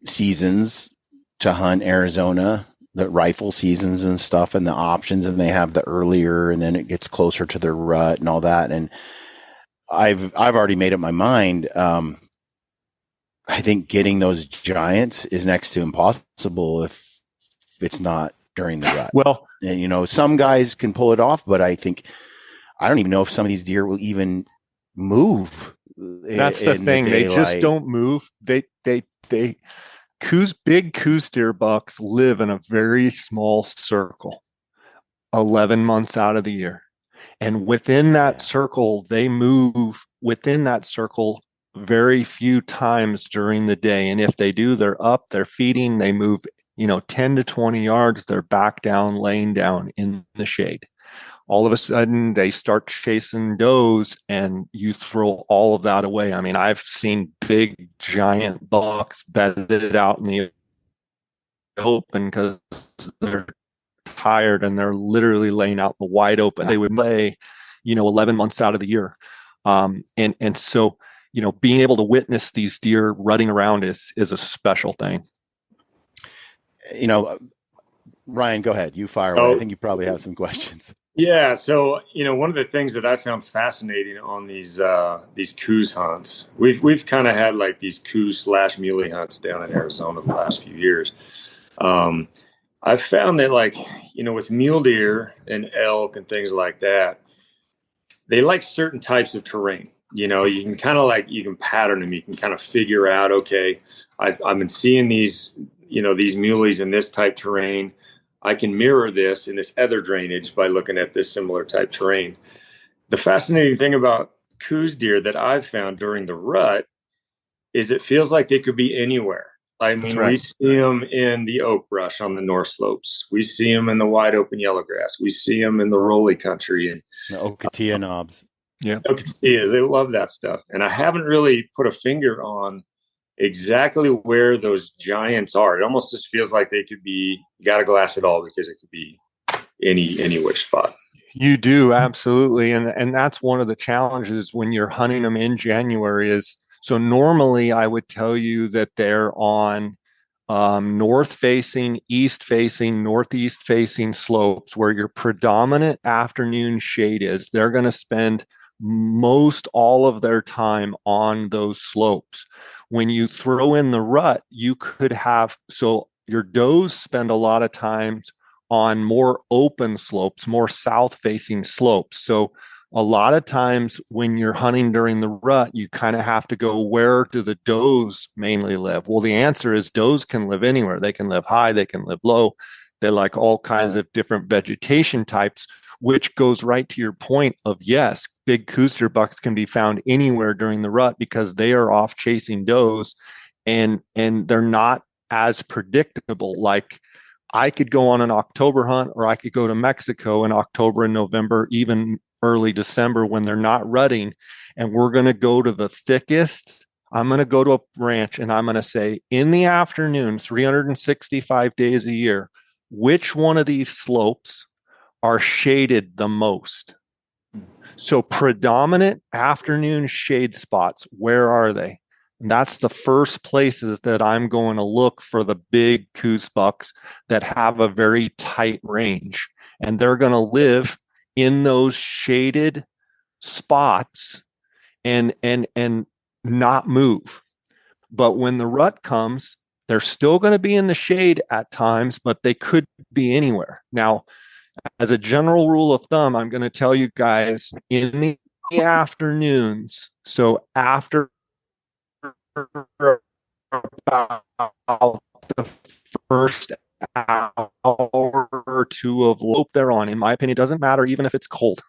seasons to hunt Arizona, the rifle seasons and stuff, and the options, and they have the earlier, and then it gets closer to the rut and all that. And I've already made up my mind. I think getting those giants is next to impossible if it's not during the rut. Well, and some guys can pull it off, but I don't even know if some of these deer will even move. That's the thing. They just don't move. They big coues deer bucks live in a very small circle, 11 months out of the year. And within that circle, they move within that circle very few times during the day. And if they do, they're up, they're feeding, they move, 10 to 20 yards, they're back down, laying down in the shade. All of a sudden they start chasing does, and you throw all of that away. I mean, I've seen big giant bucks bedded out in the open because they're tired and they're literally laying out in the wide open. They would lay, 11 months out of the year. And so, being able to witness these deer rutting around is a special thing. Ryan, go ahead. You fire away. I think you probably have some questions. Yeah. So, one of the things that I found fascinating on these coues hunts, we've kind of had like these coues / muley hunts down in Arizona the last few years. I've found that with mule deer and elk and things like that, they like certain types of terrain. You can kind of you can pattern them. You can kind of figure out, okay, I've been seeing these, these muleys in this type terrain. I can mirror this in this other drainage by looking at this similar type terrain. The fascinating thing about coues deer that I've found during the rut is it feels like they could be anywhere. I mean, we see them in the oak brush on the north slopes. We see them in the wide open yellowgrass. We see them in the rolly country and the Ocotillo knobs. Yeah, Ocotillos, they love that stuff. And I haven't really put a finger on exactly where those giants are. It almost just feels like they could be, you got to glass it all because it could be any which spot. You do, absolutely. And that's one of the challenges when you're hunting them in January is, so normally I would tell you that they're on north facing, east facing, northeast facing slopes where your predominant afternoon shade is. They're going to spend most all of their time on those slopes. When you throw in the rut, you could have, so your does spend a lot of times on more open slopes, more south facing slopes. So a lot of times when you're hunting during the rut, you kind of have to go, where do the does mainly live? Well, the answer is does can live anywhere. They can live high, they can live low. They like all kinds of different vegetation types, which goes right to your point of, yes, big coues bucks can be found anywhere during the rut because they are off chasing does and they're not as predictable. Like I could go on an October hunt or I could go to Mexico in October and November, even early December when they're not rutting, and we're going to go to the thickest. I'm going to go to a ranch and I'm going to say in the afternoon, 365 days a year, which one of these slopes are shaded the most? So predominant afternoon shade spots, where are they? And that's the first places that I'm going to look for the big coues bucks that have a very tight range. And they're going to live in those shaded spots and not move. But when the rut comes, they're still going to be in the shade at times, but they could be anywhere. Now, as a general rule of thumb, I'm going to tell you guys in the afternoons, so after about the first hour or two of lope they're on, in my opinion, it doesn't matter even if it's cold.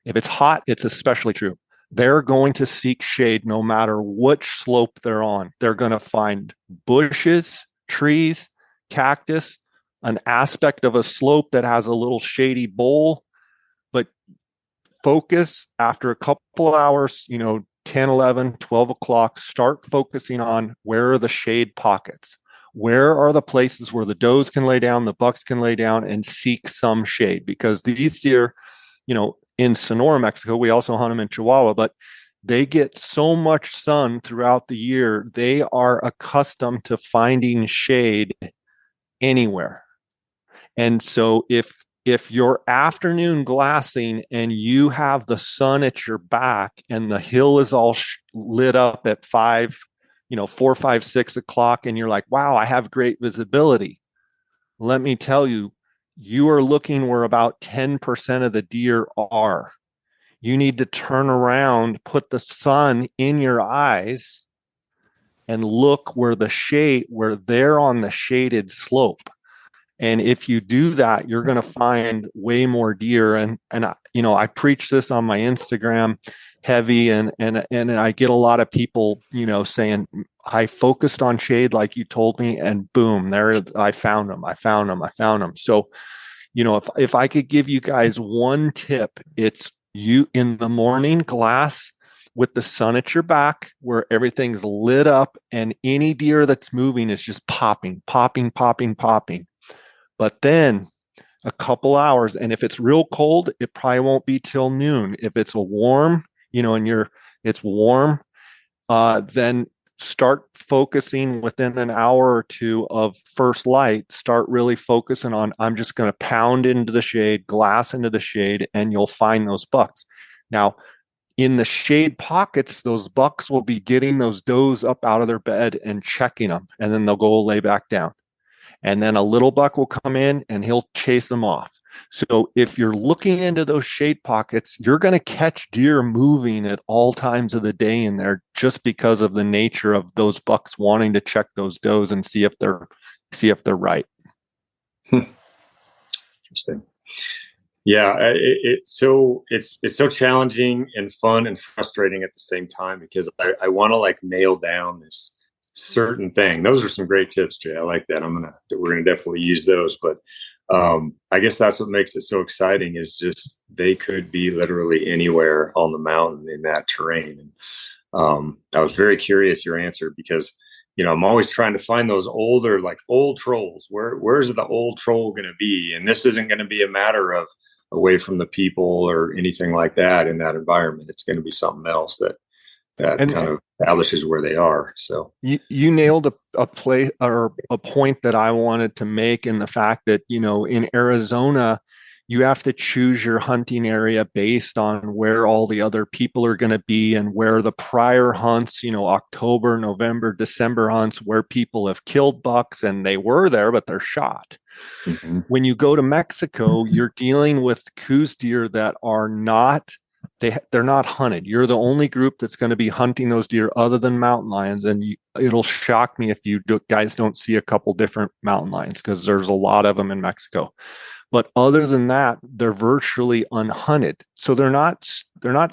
If it's hot, it's especially true. They're going to seek shade no matter which slope they're on. They're going to find bushes, trees, cactus, an aspect of a slope that has a little shady bowl. But focus after a couple of hours, 10, 11, 12 o'clock, start focusing on where are the shade pockets. Where are the places where the does can lay down, the bucks can lay down and seek some shade? Because these deer, in Sonora, Mexico, we also hunt them in Chihuahua, but they get so much sun throughout the year. They are accustomed to finding shade anywhere. And so if you're afternoon glassing and you have the sun at your back and the hill is all lit up at 4, 5, 6 o'clock, and you're like, wow, I have great visibility. Let me tell you, you are looking where about 10% of the deer are. You need to turn around, put the sun in your eyes, and look where they're on the shaded slope. And if you do that, you're going to find way more deer. And I preach this on my Instagram heavy, and I get a lot of people, saying, I focused on shade like you told me, and boom, there I found them. So, if I could give you guys one tip, it's you in the morning glass with the sun at your back where everything's lit up and any deer that's moving is just popping. But then a couple hours, and if it's real cold, it probably won't be till noon. If it's a warm, it's warm, then start focusing within an hour or two of first light. Start really focusing on, I'm just going to pound into the shade, glass into the shade, and you'll find those bucks. Now, in the shade pockets, those bucks will be getting those does up out of their bed and checking them, and then they'll go lay back down. And then a little buck will come in and he'll chase them off. So if you're looking into those shade pockets, you're going to catch deer moving at all times of the day in there just because of the nature of those bucks wanting to check those does and see if they're right. Interesting. Yeah, it's so challenging and fun and frustrating at the same time, because I want to like nail down this certain thing. Those are some great tips, Jay. I like that. We're gonna definitely use those. But I guess that's what makes it so exciting, is just they could be literally anywhere on the mountain in that terrain. And I was very curious your answer, because I'm always trying to find those older, like old trolls. Where's the old troll going to be? And this isn't going to be a matter of away from the people or anything like that in that environment. It's going to be something else that kind of establishes where they are. So you nailed a play or a point that I wanted to make, in the fact that, in Arizona, you have to choose your hunting area based on where all the other people are going to be, and where the prior hunts, October, November, December hunts, where people have killed bucks and they were there, but they're shot. Mm-hmm. When you go to Mexico, you're dealing with coues deer that are not, they're not hunted. You're the only group that's going to be hunting those deer other than mountain lions. And it'll shock me if you guys don't see a couple different mountain lions, because there's a lot of them in Mexico. But other than that, they're virtually unhunted. So they're not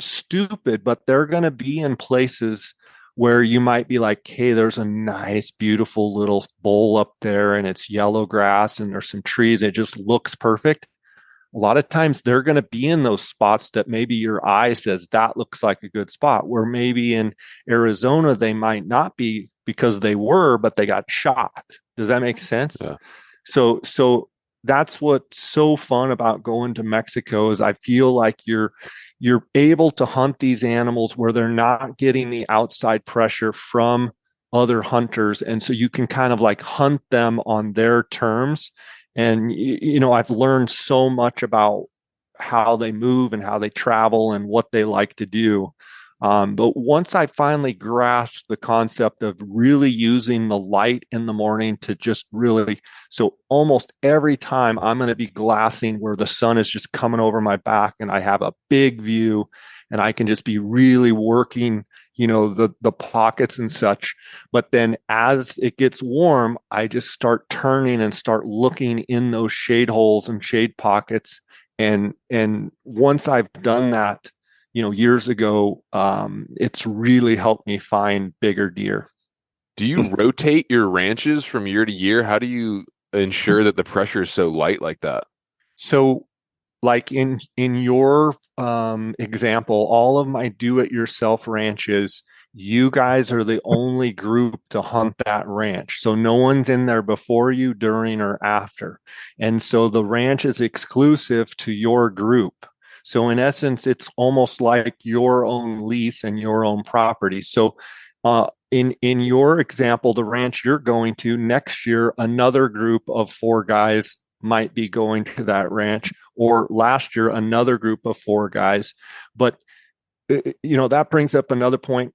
stupid, but they're going to be in places where you might be like, hey, there's a nice, beautiful little bowl up there, and it's yellow grass and there's some trees. It just looks perfect. A lot of times they're going to be in those spots that maybe your eye says that looks like a good spot, where maybe in Arizona they might not be, because they were, but they got shot. Does that make sense? Yeah. So that's what's so fun about going to Mexico, is I feel like you're able to hunt these animals where they're not getting the outside pressure from other hunters. And so you can kind of like hunt them on their terms. And, I've learned so much about how they move and how they travel and what they like to do. But once I finally grasped the concept of really using the light in the morning to just really, so almost every time I'm going to be glassing where the sun is just coming over my back and I have a big view and I can just be really working, the pockets and such. But then as it gets warm, I just start turning and start looking in those shade holes and shade pockets. And once I've done that, years ago, it's really helped me find bigger deer. Do you rotate your ranches from year to year? How do you ensure that the pressure is so light like that? So like in your example, all of my do-it-yourself ranches, you guys are the only group to hunt that ranch. So no one's in there before you, during, or after. And so the ranch is exclusive to your group. So in essence, it's almost like your own lease and your own property. So in your example, the ranch you're going to next year, another group of 4 guys might be going to that ranch, or last year, another group of 4 guys. But that brings up another point.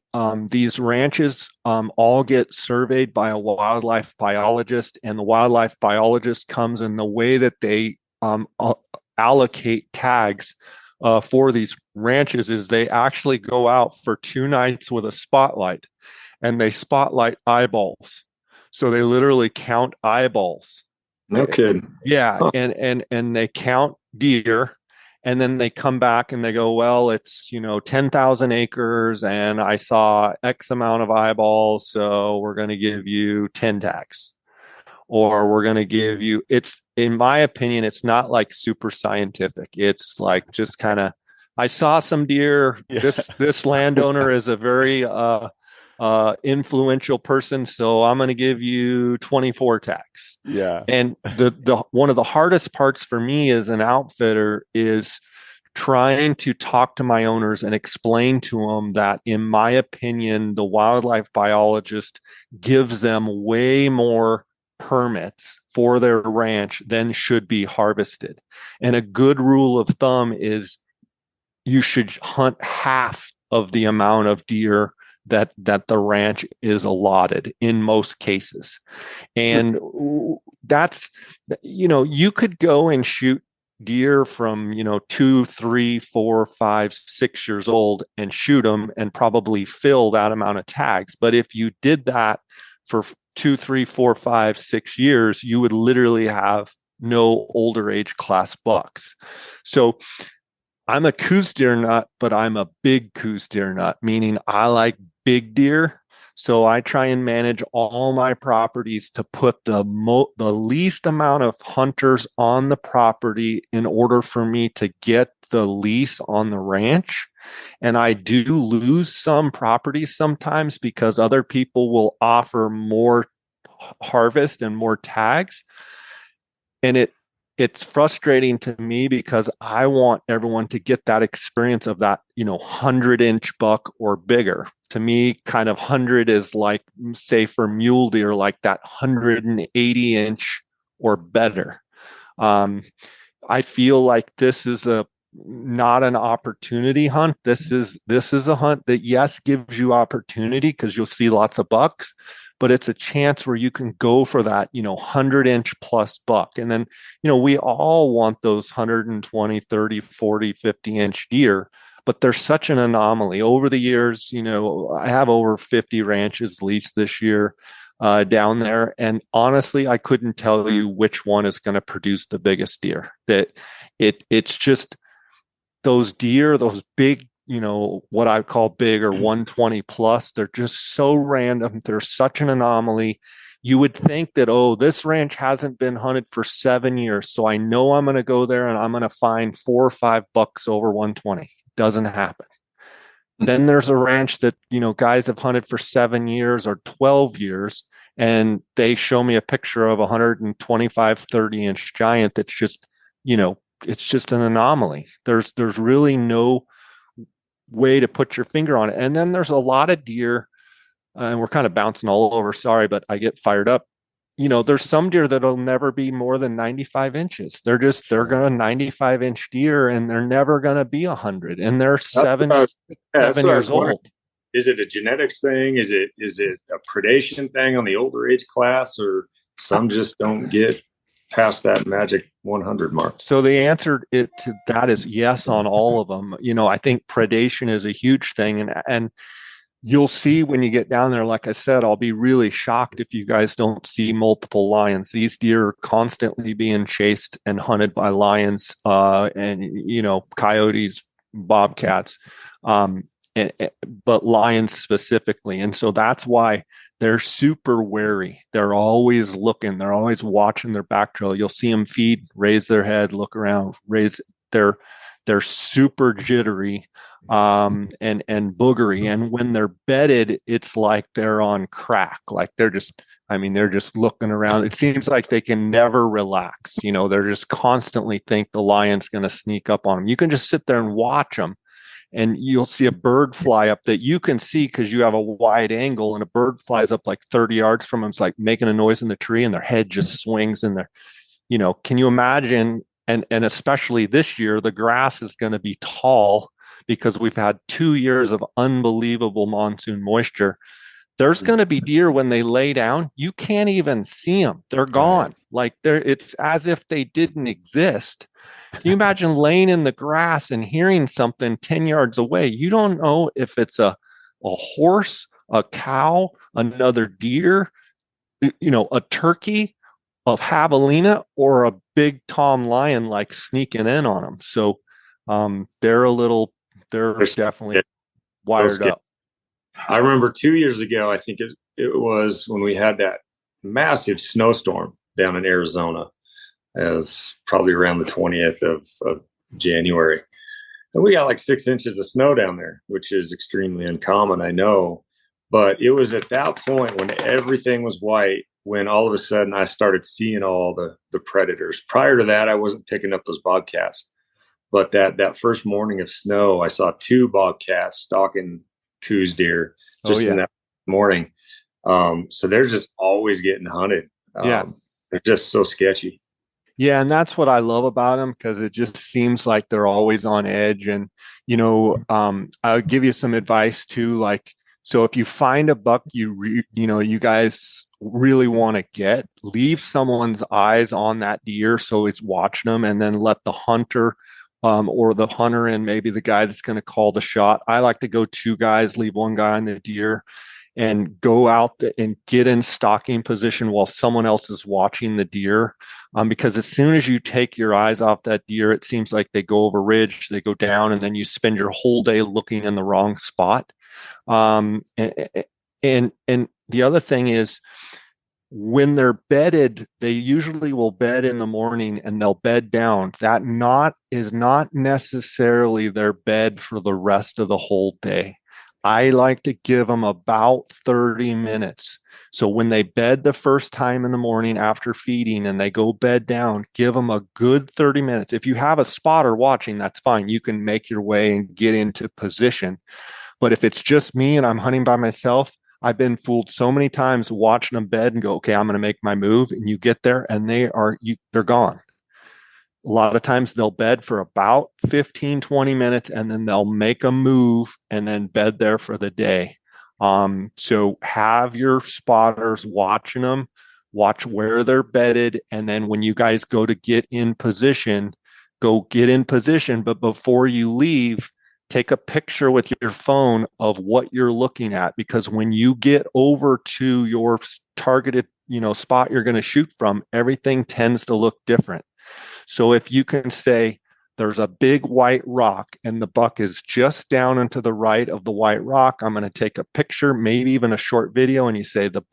These ranches all get surveyed by a wildlife biologist, and the wildlife biologist comes in the way that they allocate tags for these ranches is they actually go out for 2 nights with a spotlight, and they spotlight eyeballs. So they literally count eyeballs. No kidding. Yeah. Huh. And they count deer, and then they come back and they go, well, it's, 10,000 acres and I saw X amount of eyeballs. So we're going to give you 10 tags. Or we're going to give you, it's, in my opinion, it's not like super scientific. It's like just kind of, I saw some deer. Yeah. This landowner is a very influential person, so I'm going to give you 24 tags. Yeah. And the one of the hardest parts for me as an outfitter is trying to talk to my owners and explain to them that, in my opinion, the wildlife biologist gives them way more permits for their ranch than should be harvested. And a good rule of thumb is you should hunt half of the amount of deer that the ranch is allotted in most cases. And that's, you could go and shoot deer from, 2, 3, 4, 5, 6 years old and shoot them and probably fill that amount of tags. But if you did that for 2, 3, 4, 5, 6 years, you would literally have no older age class bucks. So I'm a coues deer nut, but I'm a big coues deer nut, meaning I like big deer. So I try and manage all my properties to put the least amount of hunters on the property in order for me to get the lease on the ranch. And I do lose some properties sometimes because other people will offer more harvest and more tags. And it's frustrating to me because I want everyone to get that experience of that, 100-inch buck or bigger. To me, kind of 100 is like, say for mule deer, like that 180-inch or better. I feel like this is not an opportunity hunt. This is a hunt that, yes, gives you opportunity because you'll see lots of bucks, but it's a chance where you can go for that, 100-inch plus buck. And then, we all want those 120, 30, 40, 50-inch deer, but there's such an anomaly. Over the years, I have over 50 ranches leased this year down there. And honestly, I couldn't tell you which one is going to produce the biggest deer. It's just those deer, those big, what I call big or 120 plus, they're just so random. They're such an anomaly. You would think that, this ranch hasn't been hunted for 7 years, so I know I'm going to go there and I'm going to find 4 or 5 bucks over 120. Doesn't happen. Then there's a ranch that, guys have hunted for 7 years or 12 years, and they show me a picture of a 125, 30-inch giant that's just, it's just an anomaly. There's really no way to put your finger on it. And then there's a lot of deer, and we're kind of bouncing all over. Sorry, but I get fired up. There's some deer that'll never be more than 95 inches. They're going to 95-inch deer, and they're never going to be 100. And they're seven years old. Is it a genetics thing? Is it a predation thing on the older age class, or some just don't get past that magic 100 mark? So the answer to that is yes on all of them. I think predation is a huge thing, and you'll see when you get down there. Like I said, I'll be really shocked if you guys don't see multiple lions. These deer are constantly being chased and hunted by lions, and coyotes, bobcats, but lions specifically. And so that's why they're super wary. They're always looking. They're always watching their back trail. You'll see them feed, raise their head, look around, they're super jittery, and boogery. And when they're bedded, it's like they're on crack. Like they're just looking around. It seems like they can never relax. They're just constantly think the lion's going to sneak up on them. You can just sit there and watch them, and you'll see a bird fly up that you can see because you have a wide angle, and a bird flies up like 30 yards from them. It's like making a noise in the tree, and their head just swings in there. Can you imagine? And especially this year, the grass is going to be tall because we've had 2 years of unbelievable monsoon moisture. There's going to be deer when they lay down, you can't even see them. They're gone. Like it's as if they didn't exist. Can you imagine laying in the grass and hearing something 10 yards away? You don't know if it's a horse, a cow, another deer, a turkey, a javelina, or a big Tom lion like sneaking in on them. So they're definitely wired up. I remember 2 years ago, I think it was when we had that massive snowstorm down in Arizona. It was probably around the 20th of January. And we got like 6 inches of snow down there, which is extremely uncommon, I know. But it was at that point when everything was white, when all of a sudden I started seeing all the predators. Prior to that, I wasn't picking up those bobcats. But that first morning of snow, I saw 2 bobcats stalking coues deer in that morning. So they're just always getting hunted. They're just so sketchy. Yeah, and that's what I love about them, because it just seems like they're always on edge. And, I'll give you some advice too. Like, so if you find a buck you guys really want to get, leave someone's eyes on that deer so it's watching them, and then let the hunter or the hunter and maybe the guy that's going to call the shot. I like to go 2 guys, leave 1 guy on the deer, and go out and get in stalking position while someone else is watching the deer. Because as soon as you take your eyes off that deer, it seems like they go over ridge, they go down, and then you spend your whole day looking in the wrong spot. And the other thing is, when they're bedded, they usually will bed in the morning and they'll bed down. That is not necessarily their bed for the rest of the whole day. I like to give them about 30 minutes. So when they bed the first time in the morning after feeding and they go bed down, give them a good 30 minutes. If you have a spotter watching, that's fine. You can make your way and get into position. But if it's just me and I'm hunting by myself, I've been fooled so many times watching them bed and go, okay, I'm going to make my move. And you get there and they're gone. A lot of times they'll bed for about 15, 20 minutes and then they'll make a move and then bed there for the day. So have your spotters watching them, watch where they're bedded. And then when you guys go to get in position, go get in position. But before you leave, take a picture with your phone of what you're looking at, because when you get over to your targeted, spot you're going to shoot from, everything tends to look different. So if you can say there's a big white rock and the buck is just down and to the right of the white rock, I'm going to take a picture, maybe even a short video, and you say the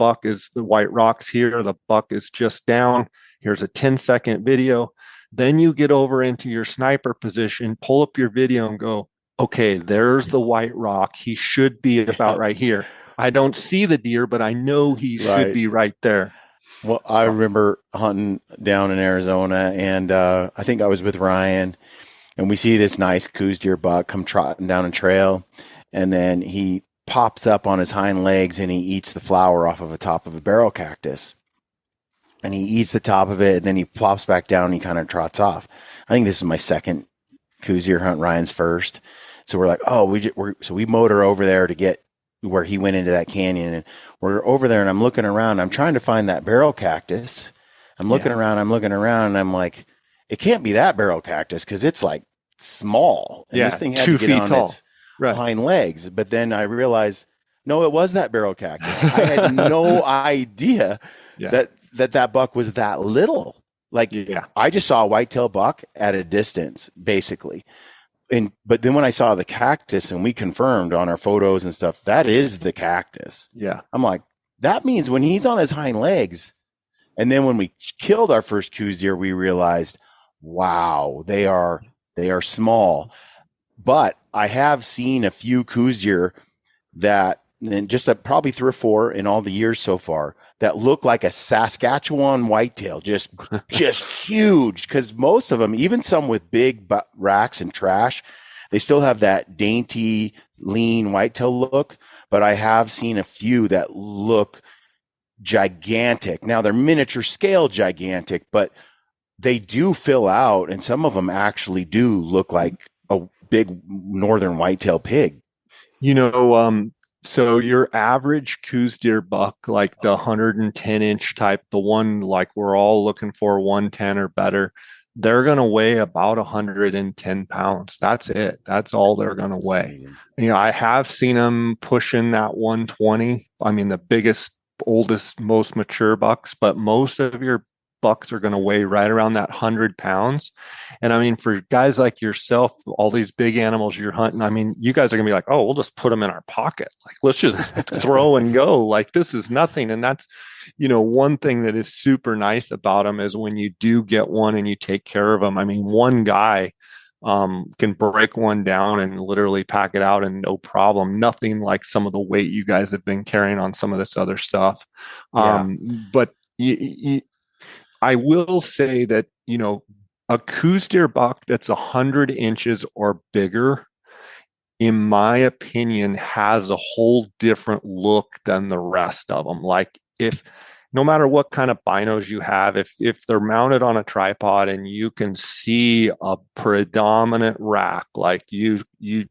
white rock's here, the buck is just down. Here's a 10-second video. Then you get over into your sniper position, pull up your video and go, okay, there's the white rock. He should be about right here. I don't see the deer, but I know he should be right there. Well, I remember hunting down in Arizona, and I think I was with Ryan, and we see this nice coues deer buck come trotting down a trail, and then he pops up on his hind legs and he eats the flower off of the top of a barrel cactus. And he eats the top of it, and then he plops back down and he kind of trots off. I think this is my second coues deer hunt, Ryan's first. So we're like, so we motor over there to get where he went into that canyon, and we're over there and I'm looking around. I'm trying to find that barrel cactus. I'm looking around, and I'm like, it can't be that barrel cactus because it's like small. And this thing had 2 to get feet on tall. its hind legs. But then I realized, no, it was that barrel cactus. I had no idea that buck was that little. I just saw a whitetail buck at a distance, basically. But then when I saw the cactus, and we confirmed on our photos and stuff, that is the cactus. Yeah. I'm like, that means when he's on his hind legs. And then when we killed our first coues deer, we realized, wow, they are small. But I have seen a few coues deer that, and just probably 3 or 4 in all the years so far, that look like a Saskatchewan whitetail, just huge. Because most of them, even some with big racks and trash, they still have that dainty, lean whitetail look. But I have seen a few that look gigantic. Now they're miniature scale gigantic, but they do fill out, and some of them actually do look like a big northern whitetail pig. So your average coues deer buck, like the 110-inch type, the one like we're all looking for, 110 or better, they're going to weigh about 110 pounds. That's it. That's all they're going to weigh. I have seen them pushing that 120. I mean, the biggest, oldest, most mature bucks, but most of your bucks are going to weigh right around that 100 pounds. And I mean, for guys like yourself, all these big animals you're hunting, I mean, you guys are going to be like, oh, we'll just put them in our pocket. Like, let's just throw and go. Like, this is nothing. And that's, one thing that is super nice about them is when you do get one and you take care of them. I mean, one guy can break one down and literally pack it out and no problem. Nothing like some of the weight you guys have been carrying on some of this other stuff. But I will say that, a coues deer buck that's 100 inches or bigger, in my opinion, has a whole different look than the rest of them. Like, no matter what kind of binos you have, if they're mounted on a tripod and you can see a predominant rack, like you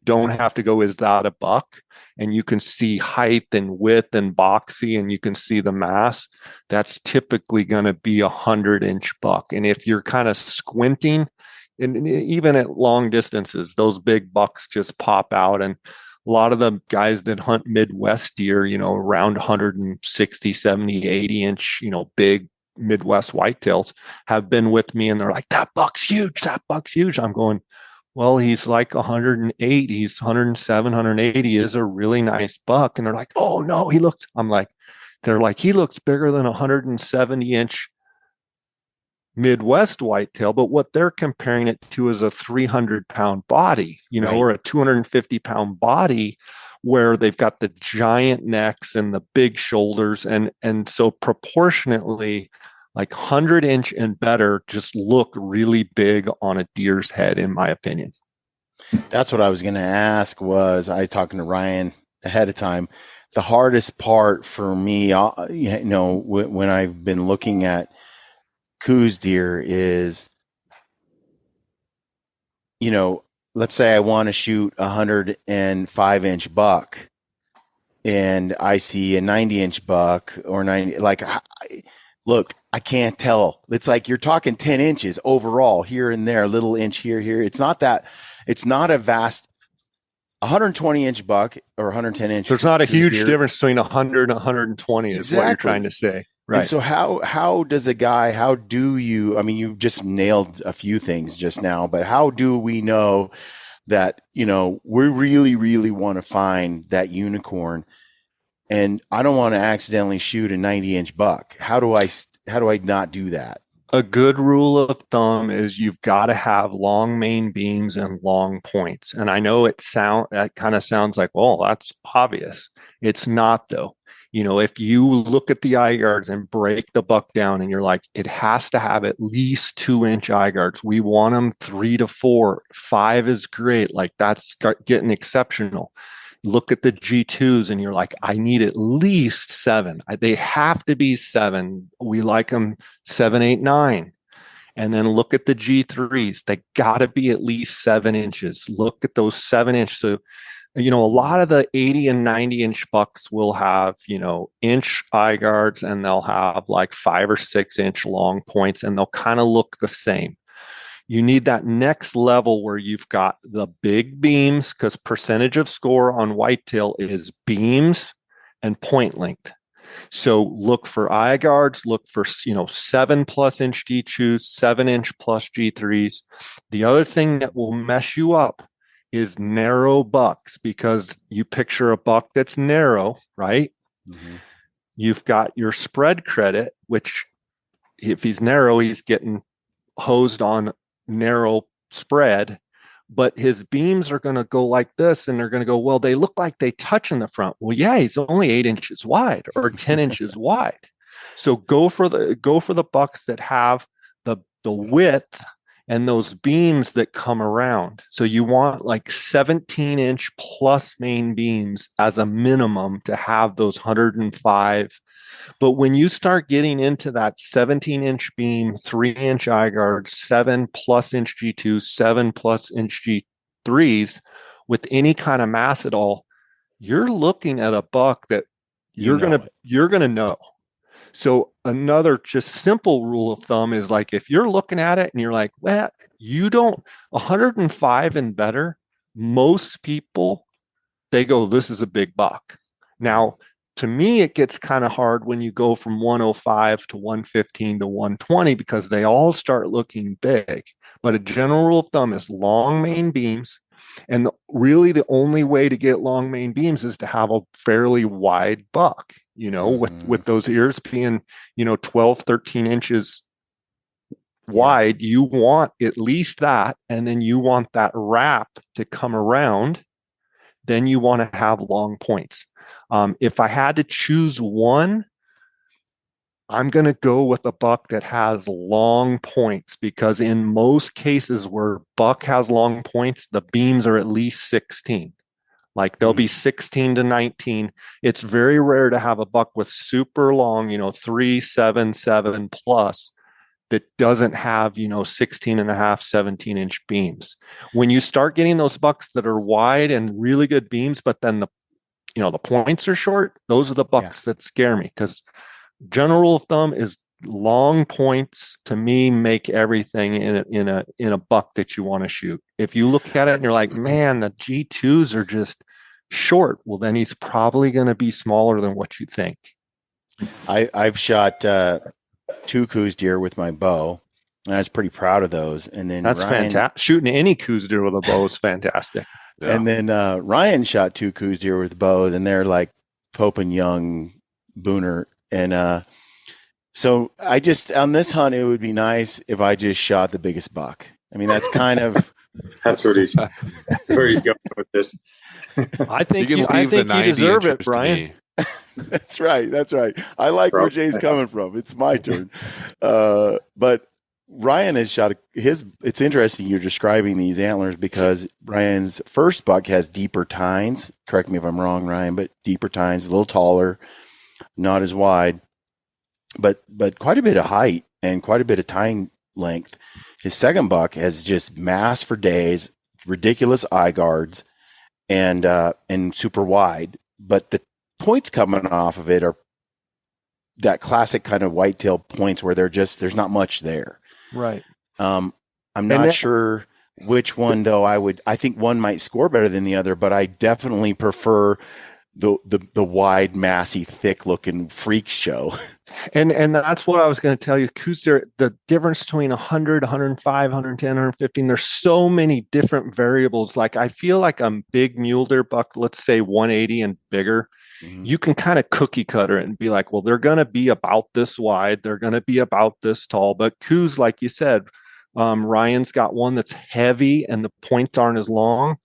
don't have to go, is that a buck? And you can see height and width and boxy, and you can see the mass, that's typically going to be 100-inch buck. And if you're kind of squinting, and even at long distances, those big bucks just pop out. And a lot of the guys that hunt Midwest deer, around 160, 70, 80 inch, big Midwest whitetails have been with me, and they're like, that buck's huge. That buck's huge. I'm going, well, he's like 108. He's 107, 180 is a really nice buck. And they're like, oh no, they're like, he looks bigger than a 170 inch Midwest whitetail, but what they're comparing it to is a 300-pound body, right, or a 250-pound body, where they've got the giant necks and the big shoulders, and so proportionately, like 100-inch and better just look really big on a deer's head, in my opinion. That's what I was going to ask. I was talking to Ryan ahead of time. The hardest part for me, when I've been looking at coues deer is, let's say I want to shoot a 105-inch buck and I see a 90-inch buck or 90, look, I can't tell. It's like you're talking 10 inches overall here and there, a little inch here. It's not a vast 120-inch buck or 110-inch. There's not a huge difference between 100 and 120 is what you're trying to say. Right. And so how does you just nailed a few things just now, but how do we know that, we really, really want to find that unicorn, and I don't want to accidentally shoot a 90-inch buck? How do I not do that? A good rule of thumb is you've got to have long main beams and long points. And I know that kind of sounds like, well, that's obvious. It's not, though. If you look at the eye guards and break the buck down and you're like, it has to have at least 2-inch eye guards. We want them 3 to 4. 5 is great. Like, that's getting exceptional. Look at the G2s and you're like, I need at least 7. They have to be 7. We like them 7, 8, 9. And then look at the G3s. They got to be at least 7 inches. Look at those 7-inch. So, a lot of the 80 and 90-inch bucks will have, inch eye guards, and they'll have like 5 or 6-inch long points, and they'll kind of look the same. You need that next level where you've got the big beams, because percentage of score on whitetail is beams and point length. So look for eye guards, look for, 7+ inch G2s, 7-inch plus G3s. The other thing that will mess you up is narrow bucks, because you picture a buck that's narrow, right? Mm-hmm. You've got your spread credit, which if he's narrow, he's getting hosed on narrow spread, but his beams are going to go like this, and they're going to go, well, they look like they touch in the front. Well, yeah, he's only 8 inches wide or 10 inches wide. So go for the bucks that have the width and those beams that come around. So you want like 17-inch plus main beams as a minimum to have those 105. But when you start getting into that 17-inch beam, 3-inch eye guard, 7+ inch G2, 7+ inch G3s with any kind of mass at all, you're looking at a buck that you're gonna know. So another just simple rule of thumb is, like, if you're looking at it and you're like, well, 105 and better, most people, they go, this is a big buck. Now, to me, it gets kind of hard when you go from 105 to 115 to 120, because they all start looking big. But a general rule of thumb is long main beams. And really the only way to get long main beams is to have a fairly wide buck, with those ears being, 12, 13 inches wide. You want at least that. And then you want that wrap to come around. Then you want to have long points. If I had to choose one, I'm going to go with a buck that has long points, because in most cases where buck has long points, the beams are at least 16. Like they'll be 16 to 19. It's very rare to have a buck with super long, 3, 7, 7 plus that doesn't have, 16 and a half, 17-inch beams. When you start getting those bucks that are wide and really good beams, but then the points are short, those are the bucks that scare me, because general rule of thumb is long points to me make everything in a buck that you want to shoot. If you look at it and you're like, man, the G2s are just short, well, then he's probably going to be smaller than what you think. I've shot 2 coues deer with my bow, and I was pretty proud of those. And then that's fantastic. Shooting any coues deer with a bow is fantastic. Yeah. And then Ryan shot 2 coues deer with bows, and they're like Pope and Young Booner. And so I just, on this hunt, it would be nice if I just shot the biggest buck. I mean, that's kind of that's what he's where he's going with this. I think you deserve it, Brian. That's right. I like where Jay's coming from. It's my turn. But Ryan has shot it's interesting you're describing these antlers, because Ryan's first buck has deeper tines. Correct me if I'm wrong, Ryan, but deeper tines, a little taller, not as wide, but quite a bit of height and quite a bit of tine length. His second buck has just mass for days, ridiculous eye guards, and super wide. But the points coming off of it are that classic kind of whitetail points where there's not much there. Right. I'm not sure which one though. I think one might score better than the other, but I definitely prefer the wide, massy, thick looking freak show. And that's what I was going to tell you. The difference between 100, 105, 110, 115, there's so many different variables. Like I feel like a big mule deer buck, let's say 180 and bigger, you can kind of cookie cutter it and be like, well, they're going to be about this wide. They're going to be about this tall. But coues, like you said, Ryan's got one that's heavy and the points aren't as long,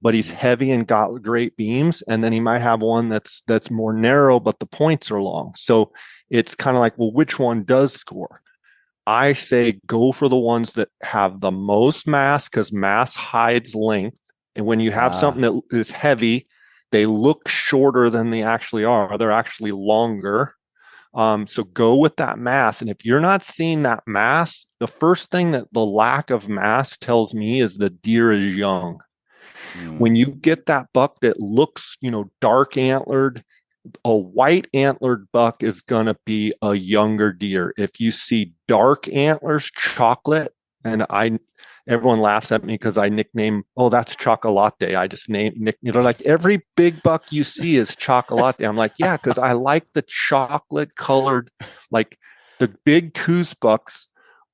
but he's heavy and got great beams. And then he might have one that's more narrow, but the points are long. So it's kind of like, well, which one does score? I say go for the ones that have the most mass, because mass hides length. And when you have something that is heavy, they look shorter than they actually are. They're actually longer. So go with that mass. And if you're not seeing that mass, the first thing that the lack of mass tells me is the deer is young. When you get that buck that looks, dark antlered, a white antlered buck is going to be a younger deer. If you see dark antlers, chocolate, and everyone laughs at me because I nickname, that's chocolate. I just like every big buck you see is chocolate. I'm like, yeah, because I like the chocolate colored, like the big coues bucks.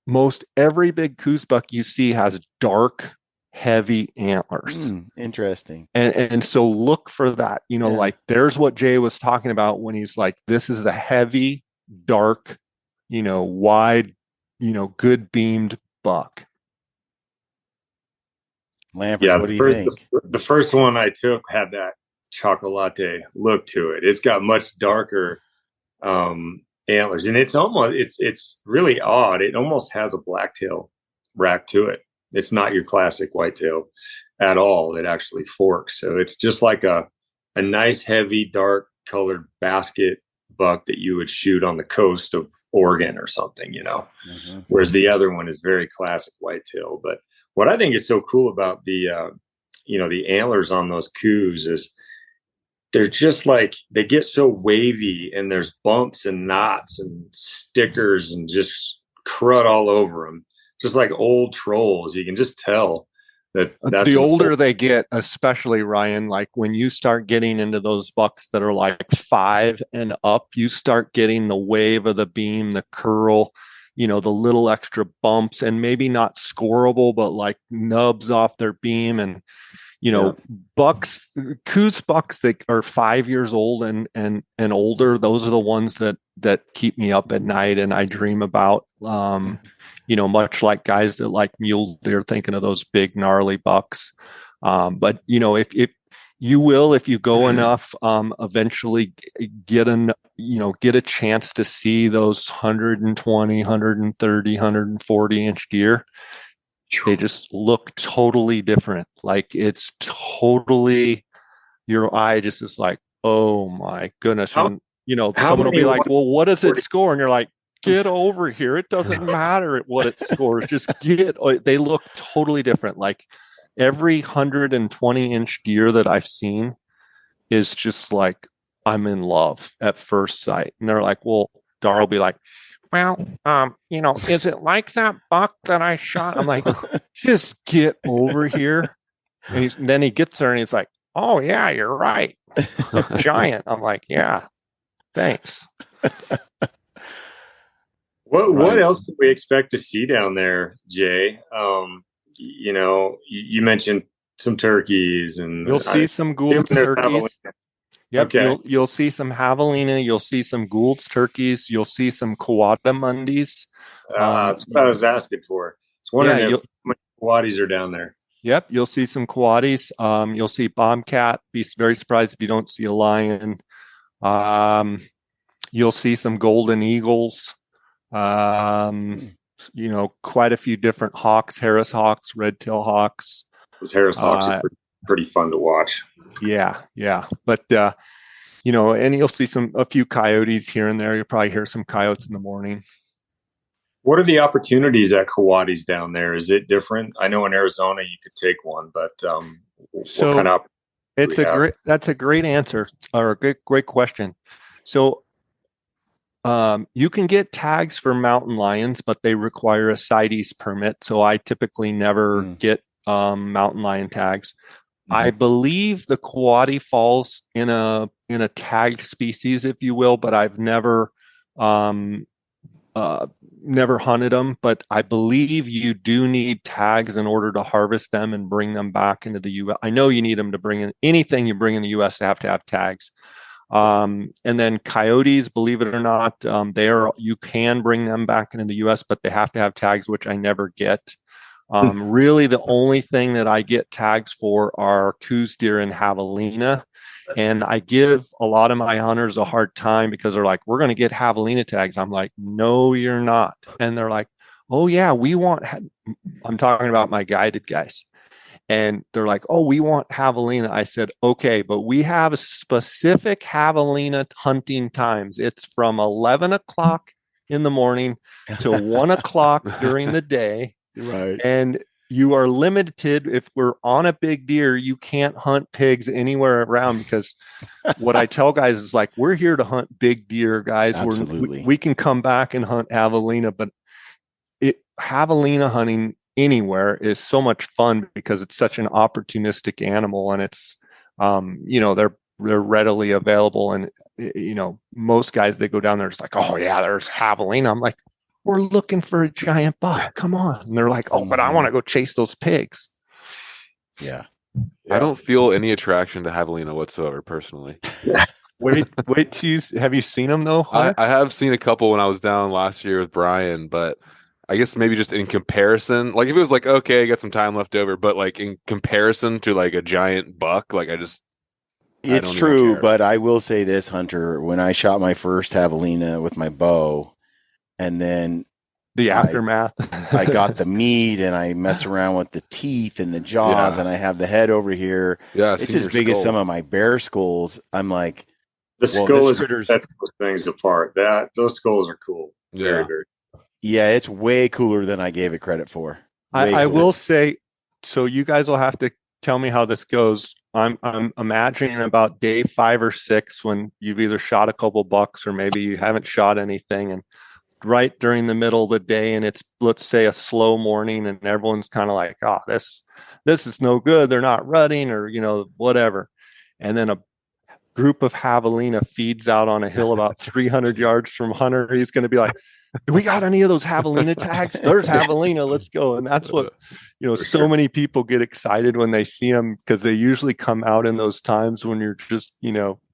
Most every big coues buck you see has dark, heavy antlers. Interesting. And so look for that, like there's what Jay was talking about when he's like, this is the heavy, dark, wide, good beamed buck. Lampers, what do you think? The first one I took had that chocolate look to it. It's got much darker antlers, and it's really odd. It almost has a blacktail rack to it. It's not your classic whitetail at all. It actually forks. So it's just like a nice, heavy, dark colored basket buck that you would shoot on the coast of Oregon or something, whereas the other one is very classic whitetail. But what I think is so cool about the antlers on those coues is they're just like, they get so wavy, and there's bumps and knots and stickers and just crud all over them. Just like old trolls. You can just tell that's the older they get, especially Ryan, like when you start getting into those bucks that are like 5 and up, you start getting the wave of the beam, the curl, the little extra bumps, and maybe not scoreable, but like nubs off their beam. And, bucks, coues bucks that are 5 years old and older, those are the ones that keep me up at night and I dream about. Much like guys that like mule deer, thinking of those big gnarly bucks. But if you go enough, eventually get a chance to see those 120, 130, 140 inch deer. They just look totally different. Like it's totally, your eye just is like, oh my goodness. And, someone will be like, well, what does it score? And you're like, get over here. It doesn't matter what it scores. Just they look totally different. Like every 120 inch deer that I've seen is just like, I'm in love at first sight. And they're like, well, Dar will be like, well, is it like that buck that I shot? I'm like, just get over here. And then he gets there and he's like, oh yeah, you're right. It's a giant. I'm like, yeah, thanks. What else can we expect to see down there, Jay? You mentioned some turkeys, and you'll see some Gould's turkeys. Yep, okay. You'll see some javelina. You'll see some Gould's turkeys. You'll see some coatimundis. That's what I was asking for. It's wondering if coatis are down there. Yep, you'll see some coatis. You'll see bobcat. Be very surprised if you don't see a lion. You'll see some golden eagles. Quite a few different hawks, Harris hawks, red-tailed hawks. Those Harris hawks are pretty fun to watch. Yeah. But and you'll see a few coyotes here and there. You'll probably hear some coyotes in the morning. What are the opportunities at coatis down there? Is it different? I know in Arizona you could take one, but what kind of that's a great answer, or a great question. So you can get tags for mountain lions, but they require a CITES permit. So I typically never get mountain lion tags. I believe the coati falls in a tagged species, if you will, but I've never hunted them. But I believe you do need tags in order to harvest them and bring them back into the U.S. I know you need them to bring in anything you bring in the U.S. to have tags. And then coyotes, believe it or not, you can bring them back into the U.S., but they have to have tags, which I never get. Really, the only thing that I get tags for are coues deer and javelina. And I give a lot of my hunters a hard time because they're like, we're going to get javelina tags. I'm like, no, you're not. And they're like, oh yeah, I'm talking about my guided guys. And they're like, oh, we want javelina. I said, okay, but we have specific javelina hunting times. It's from 11 o'clock in the morning to 1 o'clock during the day. Right. And you are limited. If we're on a big deer, you can't hunt pigs anywhere around, because what I tell guys is like, we're here to hunt big deer, guys. Absolutely. We can come back and hunt javelina, but javelina hunting anywhere is so much fun because it's such an opportunistic animal, and it's they're readily available. And most guys, they go down there, it's like, oh yeah, there's javelina. I'm like, we're looking for a giant buck, come on. And they're like, oh, but I want to go chase those pigs. Yeah. I don't feel any attraction to javelina whatsoever, personally. Wait have you seen them though? I have seen a couple when I was down last year with Brian, but I guess maybe just in comparison, like if it was like, okay, I got some time left over, but like in comparison to like a giant buck, like it's true, but I will say this, Hunter, when I shot my first javelina with my bow, and then the aftermath, I got the meat and I mess around with the teeth and the jaws, and I have the head over here. Yeah, it's as big as some of my bear skulls. I'm like, the skull sets those things apart. Those skulls are cool. Yeah. Very, very. Yeah, it's way cooler than I gave it credit for. I will say, so you guys will have to tell me how this goes. I'm imagining about day 5 or 6 when you've either shot a couple bucks or maybe you haven't shot anything, and right during the middle of the day, and it's, let's say, a slow morning, and everyone's kind of like, oh, this is no good. They're not rutting, or whatever. And then a group of javelina feeds out on a hill about 300 yards from Hunter. He's going to be like, do we got any of those javelina tags? There's javelina. Let's go. And that's what, so many people get excited when they see them, because they usually come out in those times when you're just,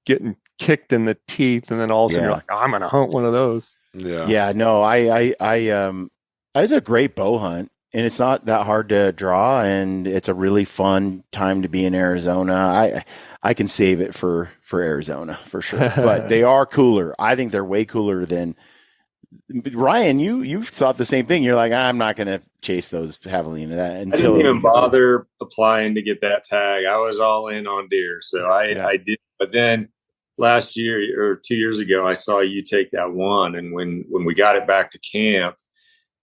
getting kicked in the teeth. And then all of a sudden you're like, oh, I'm going to hunt one of those. Yeah. Yeah. No, it's a great bow hunt, and it's not that hard to draw, and it's a really fun time to be in Arizona. I can save it for Arizona for sure, but they are cooler. I think they're way cooler than Ryan. You thought the same thing. You're like, I'm not going to chase those javelina. I didn't even bother applying to get that tag. I was all in on deer, so I did. But then last year or 2 years ago, I saw you take that one, and when we got it back to camp,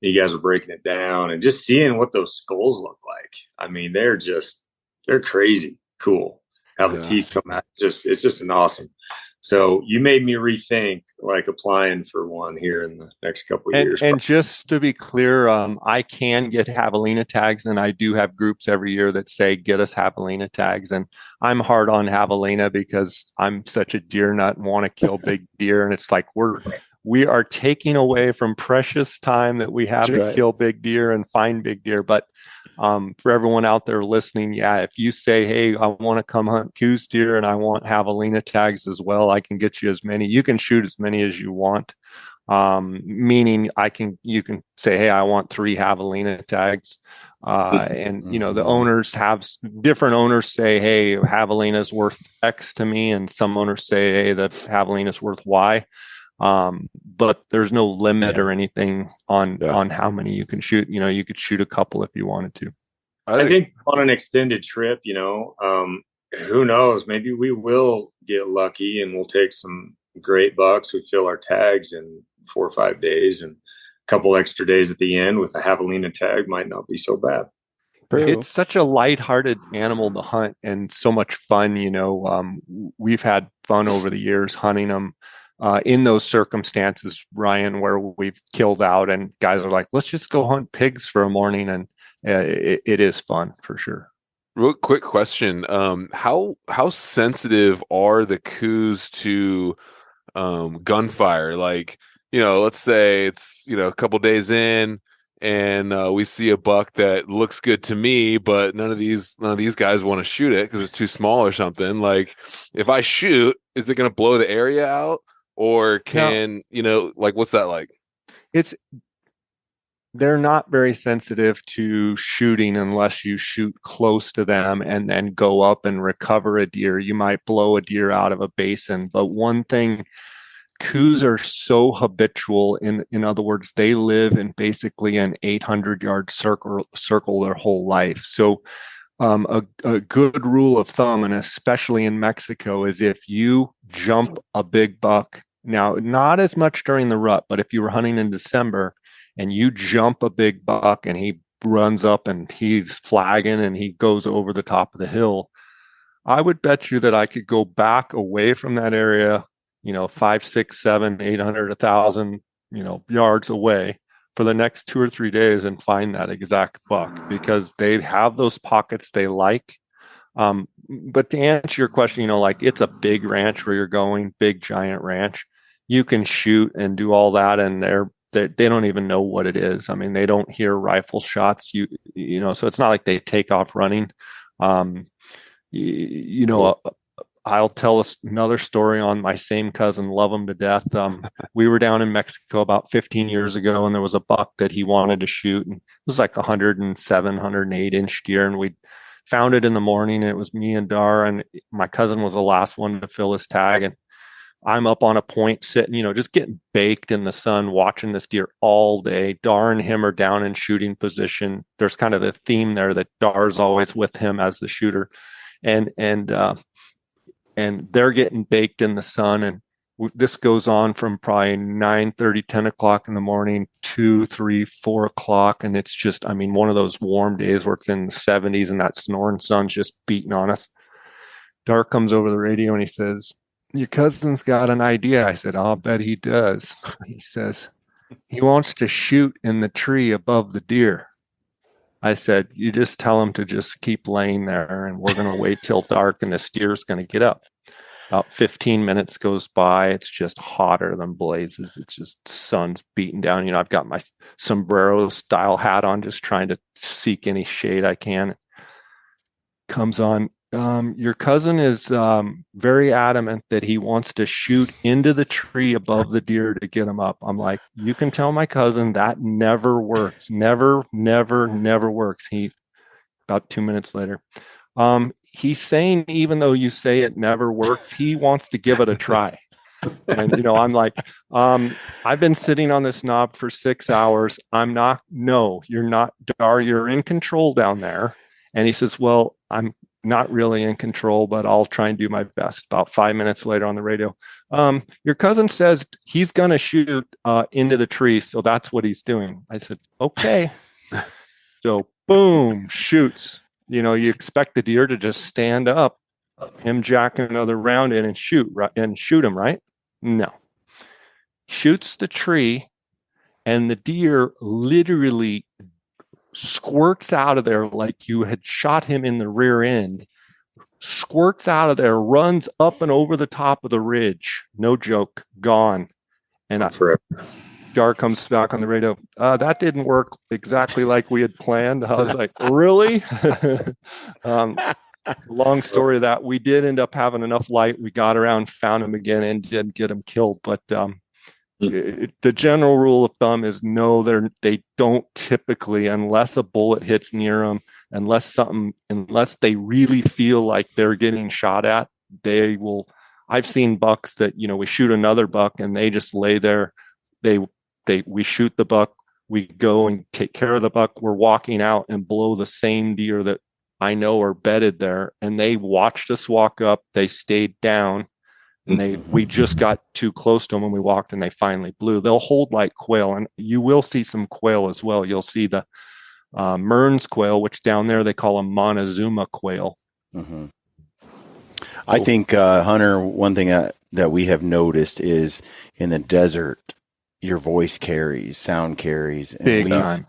you guys were breaking it down and just seeing what those skulls look like. I mean, they're crazy cool. how the teeth come out. It's just an awesome. So you made me rethink like applying for one here in the next couple of years. And just to be clear, I can get javelina tags, and I do have groups every year that say get us javelina tags. And I'm hard on javelina because I'm such a deer nut and want to kill big deer. And it's like we are taking away from precious time that we have to kill big deer and find big deer. But for everyone out there listening, if you say, hey, I want to come hunt coues deer and I want javelina tags as well, I can get you as many. You can shoot as many as you want. Meaning you can say, hey, I want 3 javelina tags. And the owners different owners say, hey, javelina is worth X to me. And some owners say, hey, that javelina is worth Y. But there's no limit or anything on how many you can shoot. You could shoot a couple if you wanted to. I think on an extended trip, who knows, maybe we will get lucky and we'll take some great bucks. We fill our tags in 4 or 5 days, and a couple extra days at the end with a javelina tag might not be so bad. It's such a lighthearted animal to hunt and so much fun. We've had fun over the years hunting them in those circumstances, Ryan, where we've killed out and guys are like, let's just go hunt pigs for a morning. And it is fun for sure. Real quick question. How sensitive are the coues to gunfire? Like, let's say it's, a couple days in and we see a buck that looks good to me, but none of these guys want to shoot it because it's too small or something. Like, if I shoot, is it going to blow the area out, or what's that like? They're not very sensitive to shooting unless you shoot close to them and then go up and recover a deer. You might blow a deer out of a basin, but one thing, coues are so habitual. In other words, they live in basically an 800-yard circle their whole life. So a good rule of thumb, and especially in Mexico, is if you jump a big buck, now not as much during the rut, but if you were hunting in December and you jump a big buck and he runs up and he's flagging and he goes over the top of the hill, I would bet you that I could go back away from that area, 5, 6, 7, 800, 1,000, yards away for the next 2 or 3 days and find that exact buck, because they have those pockets they like. But to answer your question, it's a big ranch where you're going, big giant ranch. You can shoot and do all that, and they don't even know what it is. I mean, they don't hear rifle shots. So it's not like they take off running. I'll tell another story on my same cousin, love him to death. We were down in Mexico about 15 years ago, and there was a buck that he wanted to shoot. And it was like 107, 108 inch deer. And we found it in the morning. And it was me and Dar, and my cousin was the last one to fill his tag. And I'm up on a point sitting, just getting baked in the sun, watching this deer all day. Dar and him are down in shooting position. There's kind of the theme there that Dar's always with him as the shooter. And they're getting baked in the sun. And this goes on from probably 9:30, 10 o'clock in the morning, 2, 3, 4 o'clock. And it's just, one of those warm days where it's in the 70s and that snoring sun's just beating on us. Dar comes over the radio and he says, your cousin's got an idea. I said, I'll bet he does. He says, he wants to shoot in the tree above the deer. I said, you just tell him to just keep laying there and we're going to wait till dark and this deer's going to get up. About 15 minutes goes by. It's just hotter than blazes. It's just sun's beating down. I've got my sombrero style hat on, just trying to seek any shade I can. Comes on. Your cousin is very adamant that he wants to shoot into the tree above the deer to get him up. I'm like, you can tell my cousin that never works. Never works. About 2 minutes later, he's saying, even though you say it never works, he wants to give it a try. And, I'm like, I've been sitting on this knob for 6 hours. No, you're not, Dar, you're in control down there. And he says, well, I'm not really in control, but I'll try and do my best. About 5 minutes later on the radio, your cousin says he's going to shoot into the tree. So that's what he's doing. I said, okay. So boom, shoots. You expect the deer to just stand up. him jacking another round in and shoot him, right? No. Shoots the tree, and the deer literally squirts out of there like you had shot him in the rear end, squirts out of there, runs up and over the top of the ridge. No joke, gone. And Dar comes back on the radio. That didn't work exactly like we had planned. I was like, really? Long story of that. We did end up having enough light. We got around, found him again, and did get him killed. But the general rule of thumb is no, they don't typically, unless a bullet hits near them, unless they really feel like they're getting shot at, they will. I've seen bucks that, we shoot another buck and they just lay there. We shoot the buck, we go and take care of the buck. We're walking out and blow the same deer that I know are bedded there, and they watched us walk up. They stayed down. And we just got too close to them when we walked, and they finally blew. They'll hold like quail, and you will see some quail as well. You'll see the Mearns quail, which down there they call a Montezuma quail. Mm-hmm. I think, Hunter, one thing that we have noticed is in the desert, your voice carries, sound carries. And big time.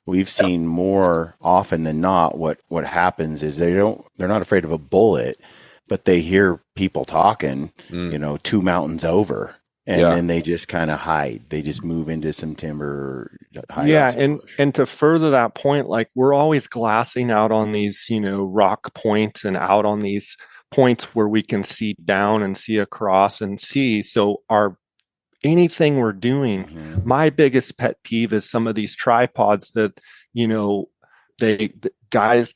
We've seen more often than not what happens is they're not afraid of a bullet, but they hear people talking, 2 mountains over, and then they just kind of hide. They just move into some timber. And to further that point, like we're always glassing out on these, rock points and out on these points where we can see down and see across and see. So anything we're doing, my biggest pet peeve is some of these tripods that, the guys,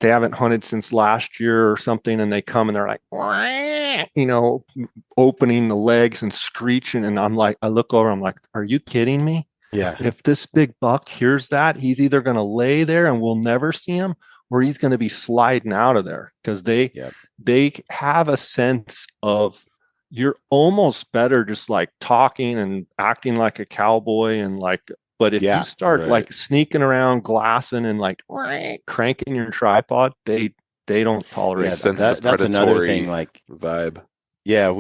they haven't hunted since last year or something, and they come and they're like, opening the legs and screeching. And I look over, I'm like, are you kidding me? Yeah. If this big buck hears that, he's either going to lay there and we'll never see him, or he's going to be sliding out of there, because they have a sense of, you're almost better just like talking and acting like a cowboy and but if you start like sneaking around, glassing and like cranking your tripod, they don't tolerate that. That's another thing, like vibe. Yeah,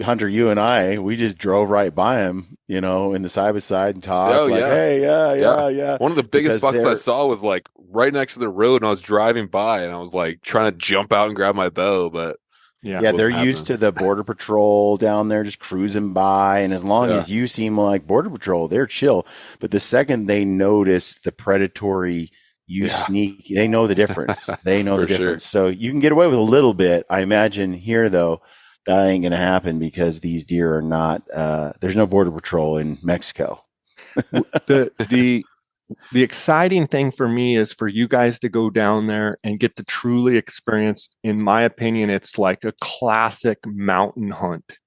Hunter, you and I, we just drove right by him, in the side by side and talked. Hey, yeah. One of the biggest bucks I saw was like right next to the road, and I was driving by, and I was like trying to jump out and grab my bow, but they're used to the border patrol down there just cruising by, and as long as you seem like border patrol, they're chill. But the second they notice the predatory sneak, they know the difference. They know the difference. So you can get away with a little bit. I imagine here, though, that ain't going to happen because these deer are not, there's no border patrol in Mexico. The exciting thing for me is for you guys to go down there and get to truly experience, in my opinion, it's like a classic mountain hunt.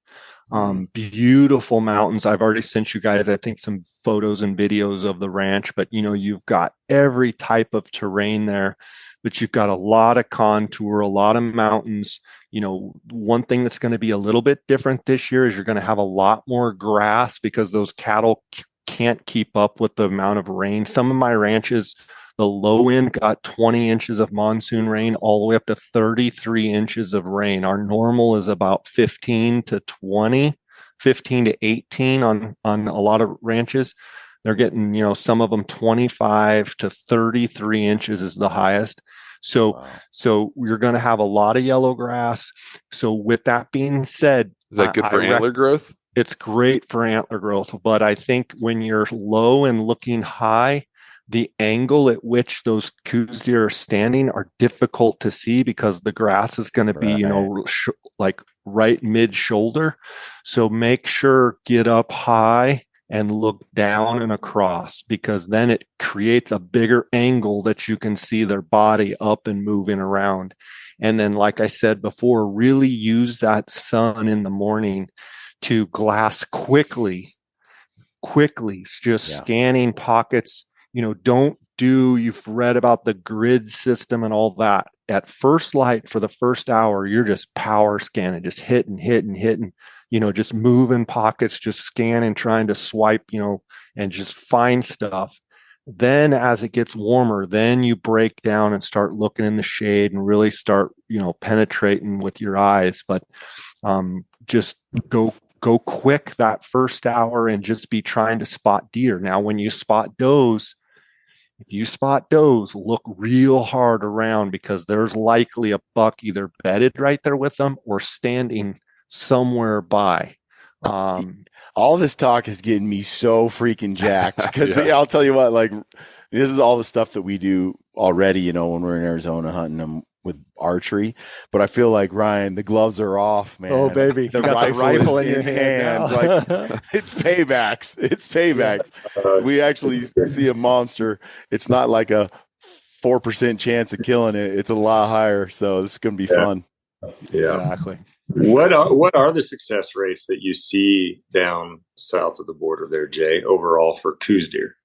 Beautiful mountains. I've already sent you guys, I think, some photos and videos of the ranch, but you've got every type of terrain there, but you've got a lot of contour, a lot of mountains. One thing that's going to be a little bit different this year is you're going to have a lot more grass because those cattle can't keep up with the amount of rain. Some of my ranches, the low end got 20 inches of monsoon rain all the way up to 33 inches of rain. Our normal is about 15 to 20, 15 to 18 on a lot of ranches. They're getting, some of them 25 to 33 inches is the highest. So you're going to have a lot of yellow grass. So with that being said, is that good for antler growth? It's great for antler growth, but I think when you're low and looking high, the angle at which those coues deer are standing are difficult to see because the grass is going to be, like right mid shoulder. So make sure get up high and look down and across, because then it creates a bigger angle that you can see their body up and moving around. And then, like I said before, really use that sun in the morning to glass quickly, just scanning pockets. You've read about the grid system and all that. At first light for the first hour, you're just power scanning, just hitting, just moving pockets, just scanning, trying to swipe, and just find stuff. Then as it gets warmer, then you break down and start looking in the shade and really start, penetrating with your eyes. But just go quick that first hour and just be trying to spot deer. Now, when you spot does, if you spot does, look real hard around, because there's likely a buck either bedded right there with them or standing somewhere by. All this talk is getting me so freaking jacked, because I'll tell you what, like, this is all the stuff that we do already, when we're in Arizona hunting them with archery. But I feel like, Ryan, the gloves are off, man. Oh, baby. The rifle in your hand. Like, it's paybacks. It's paybacks. We actually see a monster. It's not like a 4% chance of killing it. It's a lot higher. So this is going to be fun. Yeah, exactly. What are the success rates that you see down south of the border there, Jay, overall for coues deer?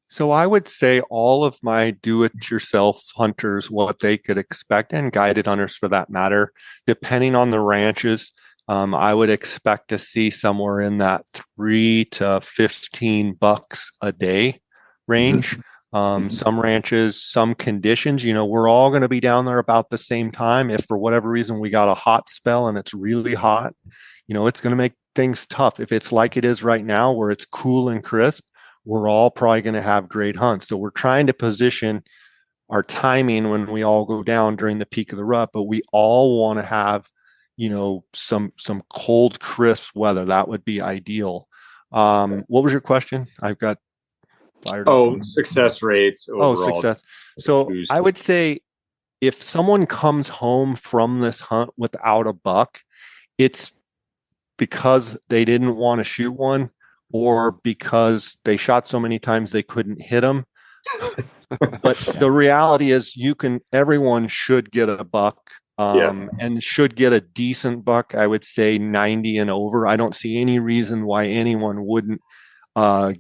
So I would say all of my do-it-yourself hunters, what they could expect, and guided hunters for that matter, depending on the ranches, I would expect to see somewhere in that 3 to 15 bucks a day range. Some ranches, some conditions, we're all going to be down there about the same time. If for whatever reason we got a hot spell and it's really hot, it's going to make things tough. If it's like it is right now, where it's cool and crisp, we're all probably going to have great hunts. So we're trying to position our timing when we all go down during the peak of the rut, but we all want to have, some cold, crisp weather. That would be ideal. What was your question? I've got fired up. Success rates overall. Success. So I would say if someone comes home from this hunt without a buck, it's because they didn't want to shoot one, or because they shot so many times they couldn't hit them. But the reality is everyone should get a buck, and should get a decent buck. I would say 90 and over. I don't see any reason why anyone wouldn't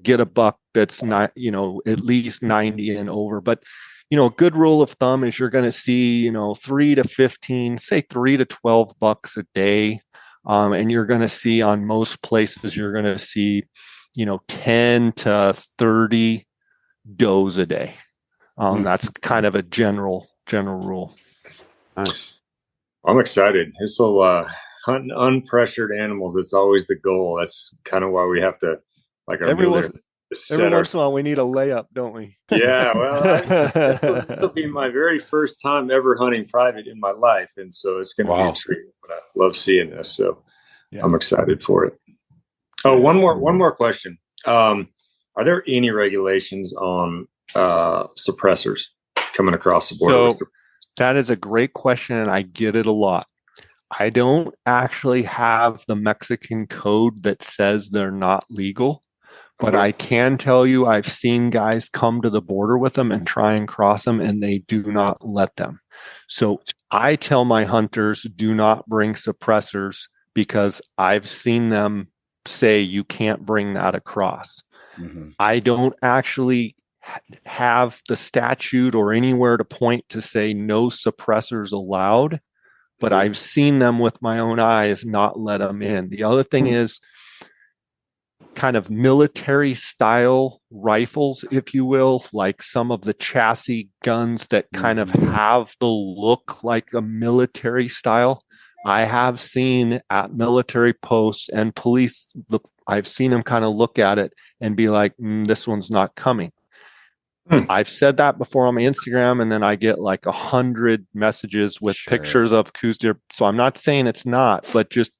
get a buck that's not, at least 90 and over. But, a good rule of thumb is you're going to see, 3 to 15, say 3 to 12 bucks a day. And you're going to see on most places, you're going to see, 10 to 30 does a day. That's kind of a general rule. Nice. I'm excited. This will hunt unpressured animals. It's always the goal. That's kind of why we have to, like, every once in a while we need a layup, don't we? Yeah. Well, this will be my very first time ever hunting private in my life, and so it's going to be a treat. But I love seeing this, so I'm excited for it. Oh, one more question. Are there any regulations on suppressors coming across the border? So that is a great question, and I get it a lot. I don't actually have the Mexican code that says they're not legal, but I can tell you I've seen guys come to the border with them and try and cross them, and they do not let them. So I tell my hunters, do not bring suppressors, because I've seen them say you can't bring that across. I don't actually have the statute or anywhere to point to say no suppressors allowed, but I've seen them with my own eyes not let them in. The other thing is kind of military style rifles, if you will, like some of the chassis guns that kind of have the look like a military style. I have seen at military posts and police, I've seen them kind of look at it and be like, this one's not coming. I've said that before on my Instagram, and then I get like 100 messages with pictures of coues deer. So I'm not saying it's not, but just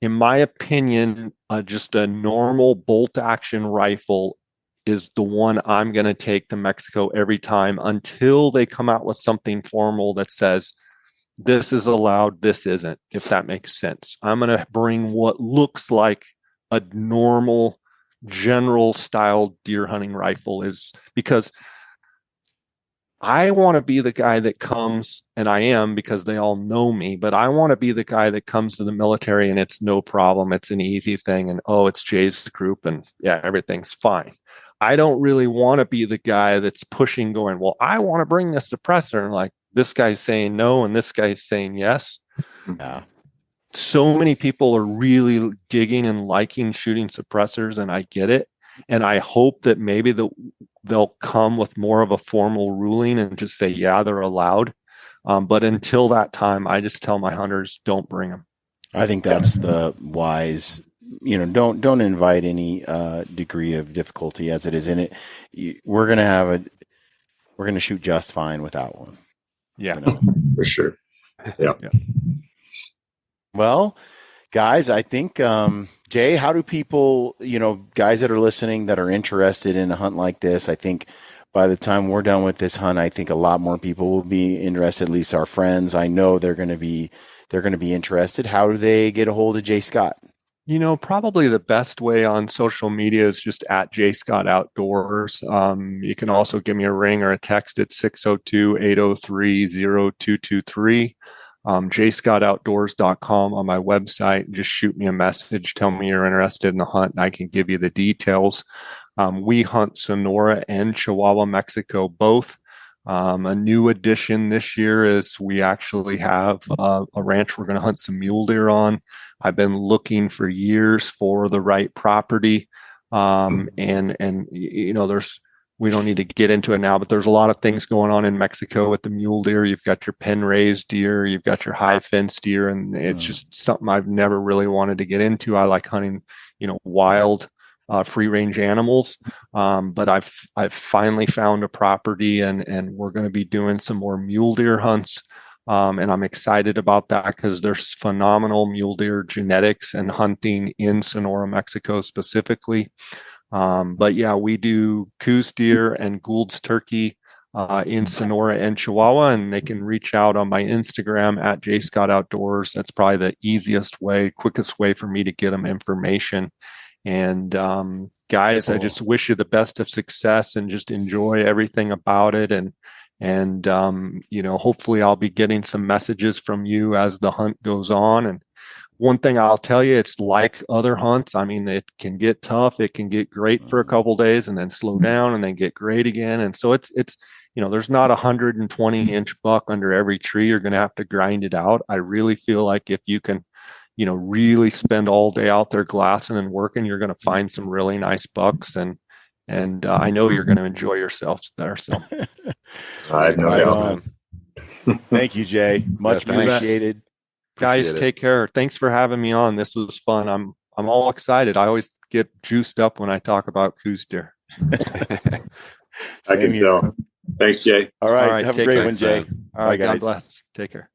in my opinion, just a normal bolt action rifle is the one I'm going to take to Mexico every time until they come out with something formal that says this is allowed, this isn't, if that makes sense. I'm going to bring what looks like a normal general style deer hunting rifle, is because I want to be the guy that comes, and I am because they all know me, but I want to be the guy that comes to the military and it's no problem. It's an easy thing. And, it's Jay's group and everything's fine. I don't really want to be the guy that's pushing going, well, I want to bring this suppressor. And like, this guy's saying no, and this guy's saying yes. Yeah. So many people are really digging and liking shooting suppressors, and I get it. And I hope that maybe they'll come with more of a formal ruling and just say, yeah, they're allowed. But until that time, I just tell my hunters, don't bring them. I think that's the wise, don't invite any degree of difficulty as it is in it. We're going to shoot just fine without one. Yeah, for sure. Yeah. Well, guys, I think, Jay, how do people, guys that are listening that are interested in a hunt like this, I think by the time we're done with this hunt, I think a lot more people will be interested, at least our friends. I know they're going to be interested. How do they get a hold of Jay Scott? Probably the best way on social media is just at J Scott Outdoors. You can also give me a ring or a text at 602-803-0223. jscottoutdoors.com on my website. Just shoot me a message. Tell me you're interested in the hunt, and I can give you the details. We hunt Sonora and Chihuahua, Mexico, both. A new addition this year is we actually have a ranch we're going to hunt some mule deer on. I've been looking for years for the right property. And we don't need to get into it now, but there's a lot of things going on in Mexico with the mule deer. You've got your pen raised deer, you've got your high fence deer, and it's just something I've never really wanted to get into. I like hunting, wild, free range animals. But I've finally found a property and we're going to be doing some more mule deer hunts. And I'm excited about that because there's phenomenal mule deer genetics and hunting in Sonora, Mexico specifically. But yeah, we do coues deer and Gould's turkey in Sonora and Chihuahua, and they can reach out on my Instagram at jscottoutdoors. That's probably the easiest way, quickest way for me to get them information. And guys, cool. I just wish you the best of success and just enjoy everything about it. And hopefully I'll be getting some messages from you as the hunt goes on. And one thing I'll tell you, it's like other hunts. I mean, it can get tough. It can get great for a couple of days and then slow down and then get great again. And so it's there's not 120-inch buck under every tree. You're going to have to grind it out. I really feel like if you can, really spend all day out there glassing and working, you're going to find some really nice bucks. And I know you're going to enjoy yourselves there. So I have no doubt. Thank you, Jay. Much appreciated. Guys, take care. Thanks for having me on. This was fun. I'm all excited. I always get juiced up when I talk about coues deer. I can tell. Thanks, Jay. All right. Have a great one, Jay. All right. God bless. Take care.